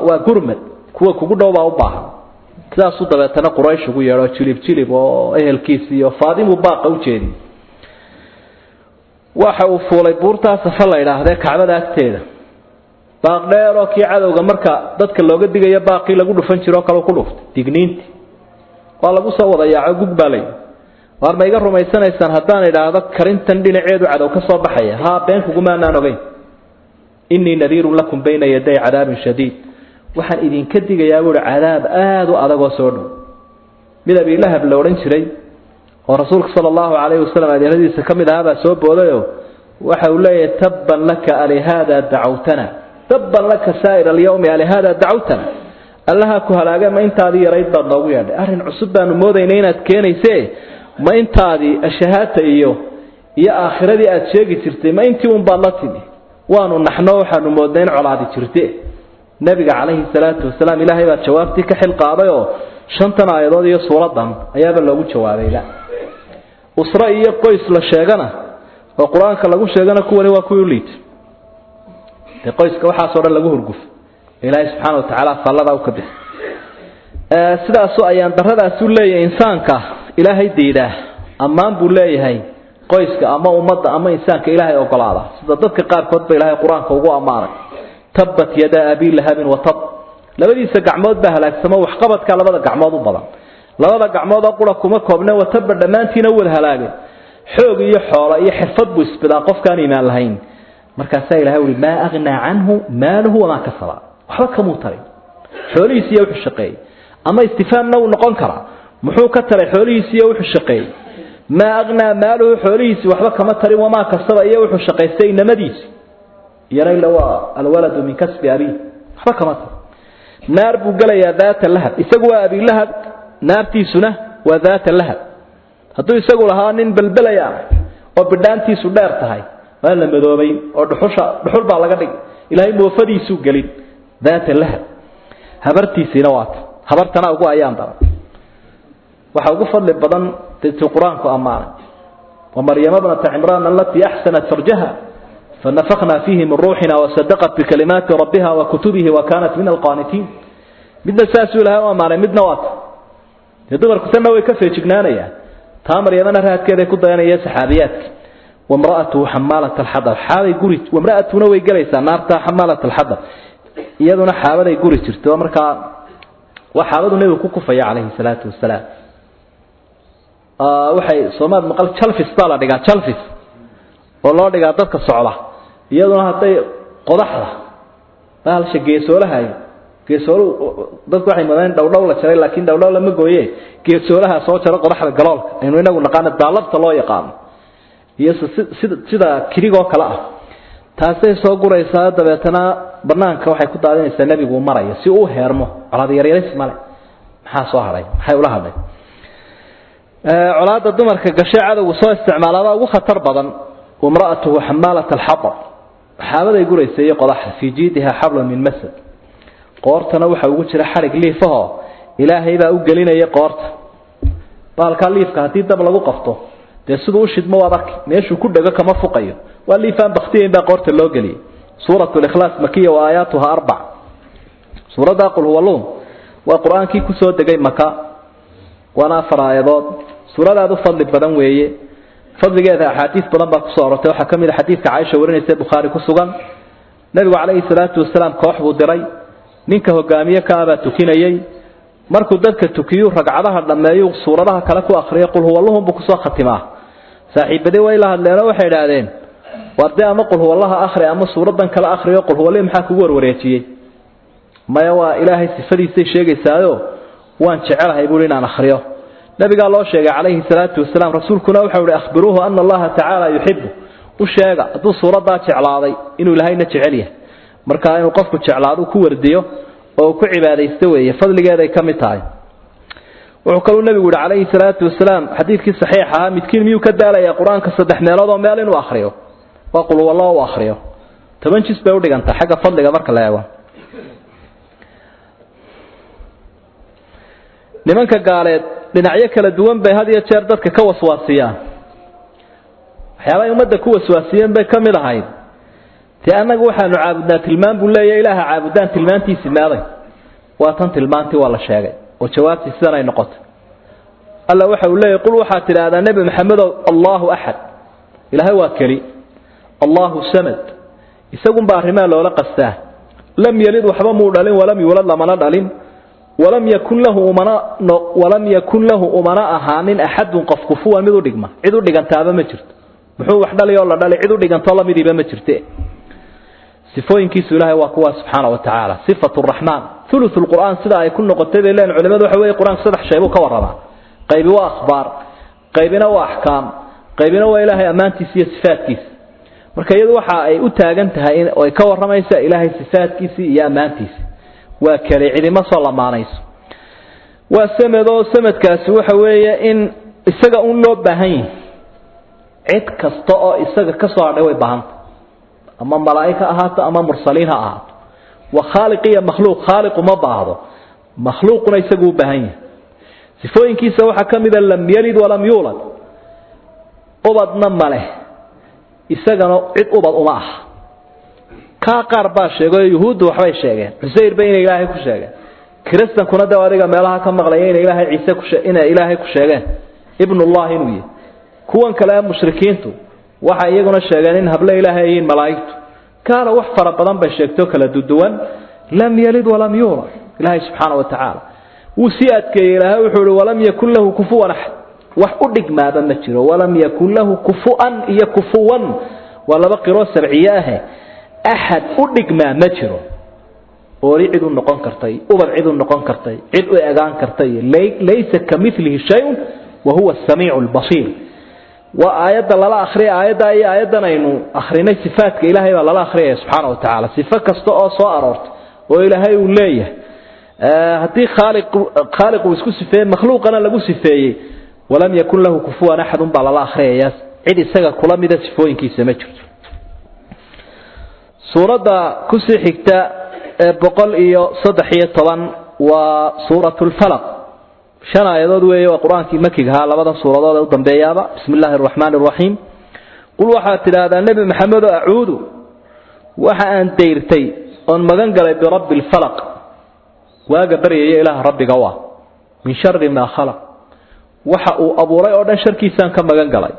وقرمت kuwa kugu dhow baa u baahan sidaas u dabeetana Quraysh ugu yeero jilib oo ehelkiisa iyo Faadimo baaqa u jeedi waxa uu fuulay buurta Safa la yiraahdo Kacbada agteeda baaq dheer oo kii cadowga marka dadka looga digayo baaqi lagu dhufan jiro kala ku dhuftay digniinti waa lagu soo wada yaaco gugbalay war ma iga rumaysanaysaan haddaan idhaahdo karintan dhinaceedu cadow ka soo baxaya haa been kugumaanaan ogeyn innii nadiirun lakum bayna yaday cadaabin shadiid waxaan idinka digayaa buuhi cadaab aada u adagoo soo dhow mid abiilahab la odhan jiray oo rasuulka sala allahu calayhi wasalam adeeradiisa ka mid ahaabaa soo boodayoo waxa uu leeyahay tabban laka alihaada dacawtana tabban laka saa'ir alyawmi alihaada dacawtana allaha ku halaagay ma intaadii yarayd baad noogu yeedhay arrin cusub baanu moodaynay inaad keenayse ma intaadii ashahaata iyo aakhiradii aad sheegi jirtay ma intii un baad la timi waanu naxno waxaanu moodnay in colaadi jirte nabiga calayhi salaatu wasalaam ilaahay baa jawaabtii ka xil qaaday oo 5 aayadood iyo suuradan ayaaba loogu jawaabayla usra iyo qoys la sheegana oo quraanka lagu sheegana kuwani waa kuwii liit ee qoyska waxa soo dhan lagu hurguf ilaahay subxaanahu wa ta'ala fallada uu ka bixi sidaas oo ayaan daradaas u leeyahay insaanka ilaahay diida amaan buu leeyahay qoyska ama ummadda ama insaanka ilaahay ogolaada sida dadka qaar kood ba ilaahay quraanka ugu amaanay tabbat yada abi lahab wa tab labadiisa gacmood baa halaagsamo wax qabadka labada gacmood u badan labada gacmood oo qura kuma koobna wa tabba dhamaantiina wada halaagay xoog iyo xoolo iyo xirfad buu isbidaa qofkaan iimaan lahayn markaas ilaahay wali ma aghna anhu maaluhu wa ma kasaba waxa kamu taray xoolihiisa iyo wuxuu shaqeeyay ama istifaamna uu noqon kara muxuu ka taray xoolihiisa iyo wuxuu shaqeeyay ma aghna maaluhu xoolihiisa waxba kama tarin wa ma kasaba iyo wuxuu shaqeystay namadiisa yaray lawa alwalad min kasbi abi waxba kama tarin naar buu galayaa daata lahab isagu waa abi lahab naartiisuna waa daata lahab hadduu isagu lahaa nin balbalaya oo bidhaantiisu dheer tahay waa la madoobay oo dhuxul baa laga dhigay ilaahay moofadiisu galin daata lahab habartiisina waata habartana ugu ayaan dara waxa ugu fadli badan dadka quraanku amaanay wa maryama ibnat imran allati ahsanat farjaha فنفخنا فيه من روحنا وصدقت بكلمات ربها وكتبه وكانت من القانتين بدنا ساسو لها وما مدنا وات يدبر كسنا way ka feejignaanaya taamar yamana raadkeeda ku dayanaya saxaabiyad wamraatu hamalat alhadab xaalay guri wamraatuna way galaysaa naarta hamalat alhadab iyaduna xaabaday guri jirto marka waxaabadu nabiga ku kufaya calayhi salaatu wasalaam waxay Soomaad maqal chalfis baa dhiga chalfis oo loo dhiga dadka socda iyaduna haday qodaxda baalsha geesoolahay geesoolu dadku waxay madaan dhowdhow la jaray laakiin dhowdhow lama gooyee geesoolaha soo jaro qodaxda galoolka aynu inagu naqaan daalabta loo yaqaan iyo sida kirigoo kala ah taasay soo guraysaa dabeetana banaanka waxay ku daadinaysaa nabigu marayo si uu heermo colaad yaryar male maxaa soo haray maxay ula hadlay colaada dumarka gashay cadawgu soo isticmaalada ugu khatar badan وامرأته حمالة الحطب حابة يقول قضح في جيدها حبل من مسد قورتنا وحا ugu jira xarig liifaha ilaahay baa u gelinaya qoorta baalka liifka hadii dab lagu qafto de sidoo shidmo wadak meeshu ku dhaga kama fuqayo waa liifan baqtiyeen baa qoorta loo geliyay suuratul ikhlas makiya wa aayatuha 4 suurada qul huwallahu waa quraankii ku soo degay maka wana faraayadood suuradaadu fadli badan weeye fadligeeda ahadiis badan baa ku soo arortay waxa kamid ah xadiiska Aisha warinaysa Bukhari ku sugan nabiga kaleey salaatu wasalaam koox buu diray ninka hogaamiye ka aba tukinayay markuu dadka tukiyo ragcadaha dhameeyo suuradaha kale ku akhriyo qul huwallahu buu ku soo khatimaa saaxiibadii way la hadleen waxay yiraahdeen warday ama qul huwallahu akhri ama suuradan kale akhriyo qul huwallahu maxaa kugu warwareejiyay maya waa ilaahay sifadiisa sheegaysaayo waan jecelahay buu inaan akhriyo nabiga loo sheegay calayhi salaatu wasalaam rasuulkuna waxa uu akhbiruhu anna allaha ta'ala yuhibbu u sheega haduu suurada jeclaaday inuu ilaahayna jecel yahay marka inuu qofku jeclaado ku wardiyo oo ku cibaadeysto weeye fadligeeda ay kamid tahay wuxuu kaloo nabigu yiri calayhi salaatu wasalaam xadiiskii saxiixa midkiin miyuu ka daalaya quraanka 3 meelood oo meel inuu akhriyo waa qul wallahu akhriyo 10 jis bay u dhiganta xagga fadliga marka la eego nimanka gaaleed dhinacyo kala duwan bay had iyo jeer dadka ka waswaasiyaan waxyaaba ummadda ku waswaasiyeen bay kamid ahayd tii anagu waxaanu caabudnaa tilmaan buu leeyahay ilaaha caabudaan tilmaantiisa meeday waa tan tilmaantii waa la sheegay oo jawaabtii sidan ay noqotay alla waxa uu leeyahay qul waxa tiraahdaa nabi maxamed Allahu ahad ilaahay waa kali Allahu samad isagu baa arrimaha loola qastaa lam yalid waxba muu dhalin wala yulad lamana dhalin walam yakun lahu umana ahaanin axadun qof kufuwan mid u dhigma cid u dhigantaaba ma jirto muxuu wax dhaliyoo la dhalay cid u dhigantoo lamidiiba ma jirte sifooyinkiisu ilaahay waa kuwa subxaana wa tacaala sifatu raxmaan ثلث القرآن سida ay ku noqotay bay leen culimadu waxa weeye quraanka saddex shay buu ka warramaa qaybi waa akhbaar qaybina waa ahkaam qaybina waa ilaahay amaantiisa iyo sifaadkiisa marka iyadu waxa ay u taagan tahay in ay ka warramaysa ilaahay sifaadkiisa iyo amaantiisa waa kale cidima soo lamaanayso waa samadkaasi waxa weeye in isaga un loo baahan yahay cid kasta oo isaga ka soo hadhay way baahanta ama malaa'ika ahaato ama mursaliin ha ahaato وخالق يا مخلوق خالق ما بعضه مخلوقنا يسقوا بهين سفوين كيسا وحكم إذا لم يلد ولم يولد أبضنا ماله يسقنا عد أبض أماه كاقار باش يقول يهود وحوي شيء عزير بين إلهي كشيء كريستيان كنا دواريقا مالها كم مغليين إلهي عيسى كشيء إنا إلهي كشيء ابن الله نوي كوان كلام مشركينتو وحا يقولنا الشيئين هبلا إلهيين ملايكتو كان وحفر بدن بشيكتو كلا دودوان لم يلد ولم يولد إلهي سبحانه وتعالى وسيادك إلهي وحول ولم يكن له كفوا أحد وحقدق ما بمجره ولم يكن له كفوا يكفوا ولا بقي روس سبعياه أحد قدق ما مجره وريعد النقان كرتي وبرعد النقان كرتي عد أغان كرتي ليس كمثله شيء وهو السميع البصير وآيات الله آخرية آياتنا إنه آخرين صفات إلهي الله آخرية سبحانه وتعالى صفات كستوء صارت وإلهي وليه هدي خالق ويسكو صفين مخلوق أنا لقو صفين ولم يكن له كفوا أحد بالله الله آخرية عيد السجا كل مدة صفوين كيس مجر سورة كسي حكتا بقول إيو صدحية طبعا وسورة الفلق شنا يدود ويا القرآن في مكة لبضن سورة ضم بيابا بسم الله الرحمن الرحيم قل وحات هذا النبي محمد أعوذ وحان ديرتي أن مغنقل برب الفلق واقبر يا إله ربي قواه من شر ما خلق وحأوا أبو رأي أردن شركي سان كم مغنقل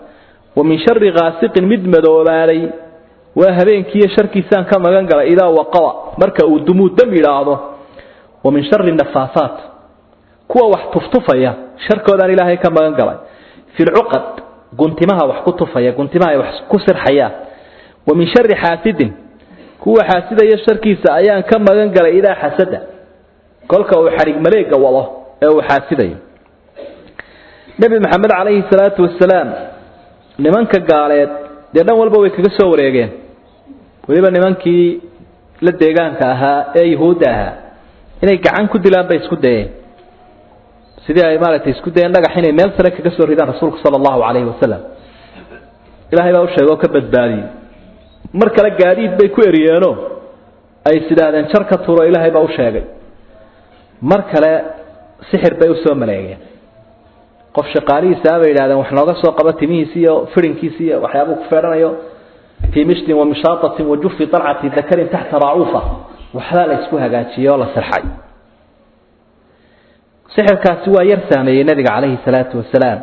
ومن شر غاسق مدمد وبالي وهبين كي شركي سان كم مغنقل إذا وقوى مركا ودمو دم إلى عضو ومن شر النفاثات kuwa wax tuftufaya sharkoodan ilaahay ka magan galay fil uqad guntimaha wax ku tufaya guntimaha wax ku sirxaya wa min sharri hasidin kuwa hasidaya sharkiisa ayaan ka magan galay ila hasada kolka uu xarig maleega wado ee uu hasidayo nabi maxamed kaleey salaatu wasalaam nimanka gaaleed dhan walba way kaga soo wareegeen waliba nimankii la deegaanka ahaa ee yahuuda ahaa inay gacan ku dilaan bay isku dayeen sidii ay maaragtay isku dayeen dhagax inay meel sare kaga soo ridaan rasuulka sallallahu alayhi wasallam ilaahay baa u sheegay ka badbaadiyay mar kale gaadiid bay ku eriyeeno ay sidaadeen jarka tuuro ilaahay baa u sheegay mar kale sixir bay u soo maleeyeen qof shaqaalihiisa ay yiraahdeen wax nooga soo qaba timihiisa iyo firinkiisa iyo waxyaabo ku feeranayo fi mishdin wa mishatatin wa juffi tal'ati dhakarin tahta ra'ufa waxla la isku hagaajiyo la sarxay sixirkaasi waa yar saameeyay nabiga kaleey salaatu wasalaam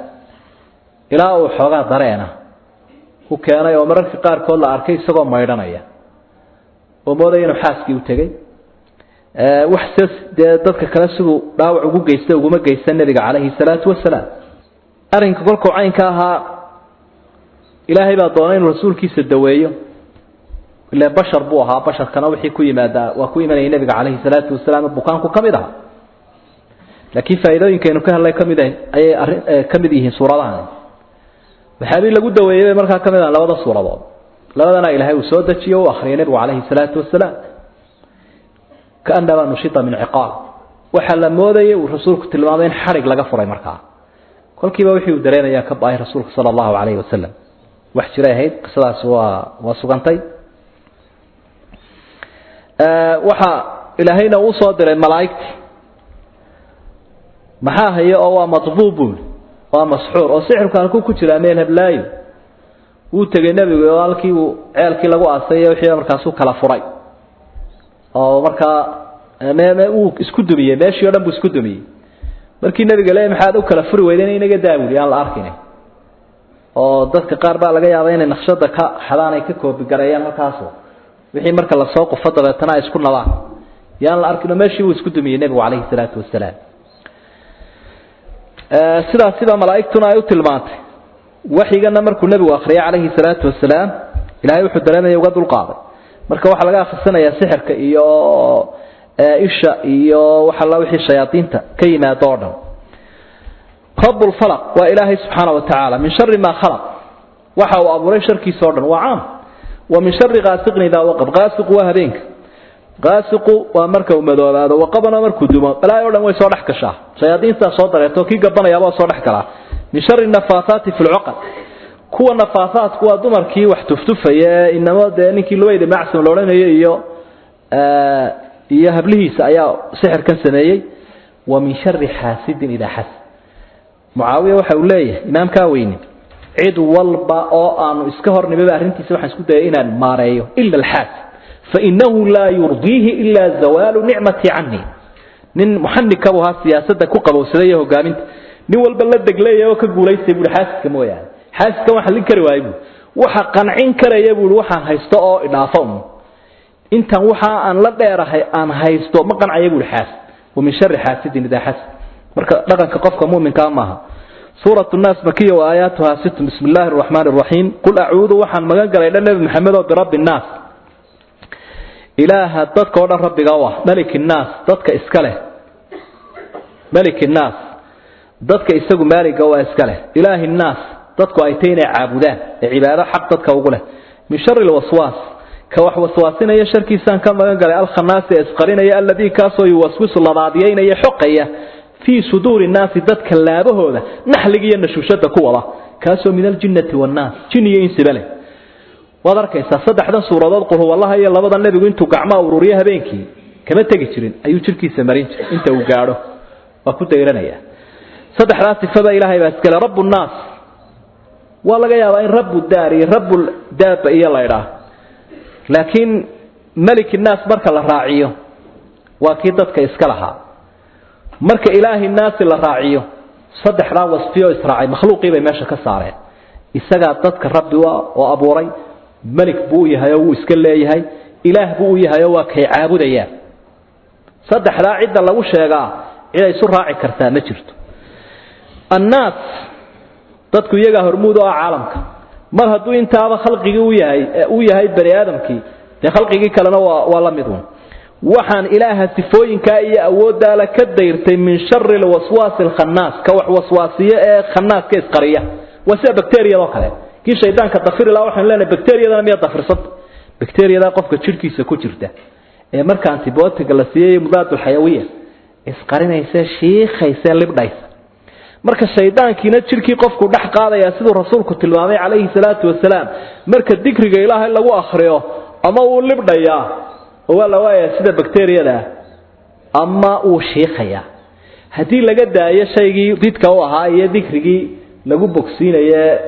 ilaa uu xoogaa dareena ku keenay oo mararka qaar kood la arkay isagoo maydhanaya oo mooday inuu xaaskii u tagay wax sas dadka kale sidoo dhaawac ugu geystay ugu ma geysan nabiga kaleey salaatu wasalaam arinka kolkoo caynka ahaa ilaahay baa doonay inuu rasuulkiisa daweeyo ilaa bashar buu ahaa basharkana wixii ku yimaada waa ku imanay nabiga kaleey salaatu wasalaam bukaanku kamid ah لكن فائدوين كانوا كهلا كميدة أي كميديه سورة عنه بحابي لقول دوية مركها كميدة لا وضع سورة بعض لا وضعنا إلهي وسودة شيء وآخرين وعليه الصلاة والسلام كأنما نشيط من عقاب وحل موذي ورسولك تلمامين حرق لقفر مركها كل كيف وحي ودرينا يا كب آي رسولك صلى الله عليه وسلم وحشري هيد قصة وسقنطي وحا إلهينا وصادر الملائكة maxaa hayo oo waa matbuub waa masxuur oo sixir kan ku jira meel hablaayo uu tagay nabiga walkii uu ceelkii lagu aasay wixii markaas uu kala furay oo marka uu isku dumiyay meeshii oo dhan buu isku dumiyay markii nabiga leeyahay maxaad u kala furi weydeen inaga daawul yaan la arkinay oo dadka qaar baa laga yaabaa inay naqshada ka xadaanay ka koobi gareeyaan markaas wixii marka la soo qofo dabeetana isku nabaan yaan la arkin meeshii uu isku dumiyay nabigu calayhi salaatu wasalaam sidaas malaa'igtuna ay u tilmaantay waxigana markuu nabigu akhriyay calayhi salaatu wasalaam ilaahay wuxuu dareemay uga dulqaaday marka waxa laga akhrisanayaa sixirka iyo isha iyo waxa la wixii shayaatiinta ka yimaado oo dhan rabbul falaq wa ilaahi subhanahu wa ta'ala min sharri ma khalaq waxa uu abuuray sharkiisa oo dhan waa caam wa min sharri qaasiqin idha waqab qaasiq waa habeenka qaasiqu waa marka uu madoobaado waqabana markuu dumo balaa oo dhan way soo dhaxkashaa shayaatiinta soo dareeto ki gabanaya waa soo dhaxkala min sharri nafathati fil uqad kuwa nafaasaad kuwa dumarkii wax tuftufaya inama ninkii luwayda macsan looranayay iyo hablihiisa ayaa sixirkan sameeyay wa min sharri hasidin idha has muawiya waxa uu leeyahay imaamka weyni cid walba oo aanu iska hornimada arintiisa waxaan isku dayay inaan maareeyo illa al-has fa innahu la yurdihi illa zawalu ni'mati anni nin muhannika waha siyaasadda ku qabowsaday hogaaminta nin walba la degleeyo oo ka guuleystay buu xaaska mooyaan xaaska waxa la kari waayay waxa qancin karaya buu waxaan haysto oo idhaafo intan waxa aan la dheerahay aan haysto ma qancaya buu xaas wa min sharri hasidin idha has marka dhaqanka qofka muuminka maaha suuratu an-nas makiyya wa ayatuha 6 bismillahir rahmanir rahim qul a'udhu waxaan magan galay nabi maxamed oo rabbin nas ilaaha dadka oo dhan rabbiga waa malikin nas dadka iska leh malikin nas dadka isagu maaliga waa iska leh ilaahin nas dadku ay taynay caabudaan cibaado xaq dadka ugu leh min sharri al-waswas ka wax waswaasinaya sharkiisan ka magan galay al-khannas isqarinaya alladhi kaaso yuwaswisu labaadiyayna xoqaya في صدور الناس ذاتك اللابهوذا نحلقيا نشوشة كوضا كاسو من الجنة والناس جنية إنسبالي وذلك إذا صدح ذا سورة ذلقه والله هي الله بضا النبي وإنتو قعما وروريها بينكي كما تجسرين أيو تلكي سمرين إنت وقاره وكنت إيرانيا صدح راسي فبا إلهي باسكال رب الناس والله قيا وإن رب الداري رب الداب إيا الله يراه لكن ملك الناس برك الله راعيه وكيدتك إسكالها marka ilaahi naas la raaciyo saddexda wasfiyo israaci makhluuqii bay meesha ka saareen isaga dadka rabbi oo abuuray malik buu yahay oo iska leeyahay ilaah buu yahay oo kay caabudayaan saddexda cid lagu sheegaa inay isu raaci kartaa ma jirto annaas dadku iyaga hormuud oo caalamka mar haduu intaaba khalqiga uu yahay bari aadamkii de khalqigii kalena waa la midun waxaan ilaaha sifooyinka iyo awooda la ka dayrtay min sharri alwaswas alkhannas ka wax waswasiye ee khannas ka isqariya wasa bacteria kale ki shaydaanka dafir la waxaan leenahay bacteria ma dafirsad bacteria qofka jirkiisa ku jirta ee marka antibiotic la siiyay mudaad xayawiya isqarinaysa sheekhaysa libdaysa marka shaydaankiina jirkii qofku dhax qaadaya sidoo rasuulku tilmaamay calayhi salaatu wasalaam marka dhikriga ilaahay lagu akhriyo ama uu libdaya wala waaya sida bacteria ama uu sheekhaya hadii laga daayo shaygii ridka oo ahaa iyo dhikrigii lagu bogsiinaye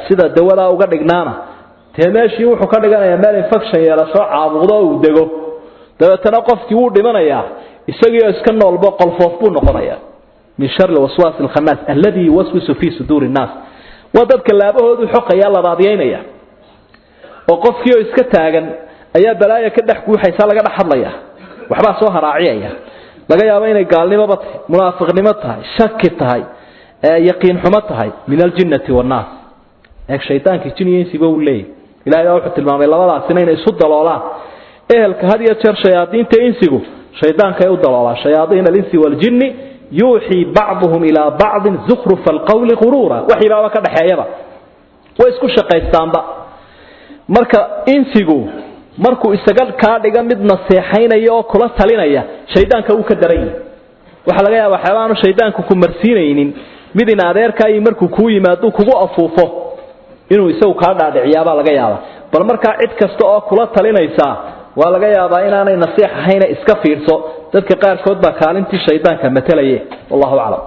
sida dawada uga dhignaana teemeeshii wuxuu ka dhiganayaa meel infection yeela soo caabuqdo oo dego dabeetana qofkii uu dhimanaya isagii iska noolba qolfoof buu noqonaya min sharri waswas al-khannas alladhi yuwaswisu fi sudur an-nas wadadka laabahoodu xoqaya la raadiyeynaya oo qofkii iska taagan ayaa balaaya ka dhex guuxaysa laga dhaxadlaya waxba soo haraaciyaya laga yaabo inay gaalnimo bat munaafiqnimo tahay shaki tahay yaqiin xumo tahay min aljinnati wan nas ee shaytaanka jinniyiinsiba uu leeyahay ilaahay wuxuu tilmaamay labadaas inay isu daloolaan ehelka had iyo jeer shayaadiinta insigu shaytaanka ay u daloolaan shayaadiin al-insi wal jinni yuuhi ba'dhum ila ba'd zukhruf al-qawl ghurura waxa ilaaba ka dhaxeeyaba way isku shaqaystaanba marka insigu markuu isaga ka dhiga mid naseexaynaya oo kula talinaya shaydaanka uu ka daray waxa laga yaabaa xayawaanu shaydaanku ku marsiinaynin mid in adeerka ay markuu ku yimaado kugu afuufo inuu isagu ka dhaadhiciyaaba laga yaabaa bal marka cid kasta oo kula talinaysa waa laga yaabaa inaanay naseexahayn iska fiirso dadka qaar kood ba kaalintii shaydaanka matalaye wallahu a'lam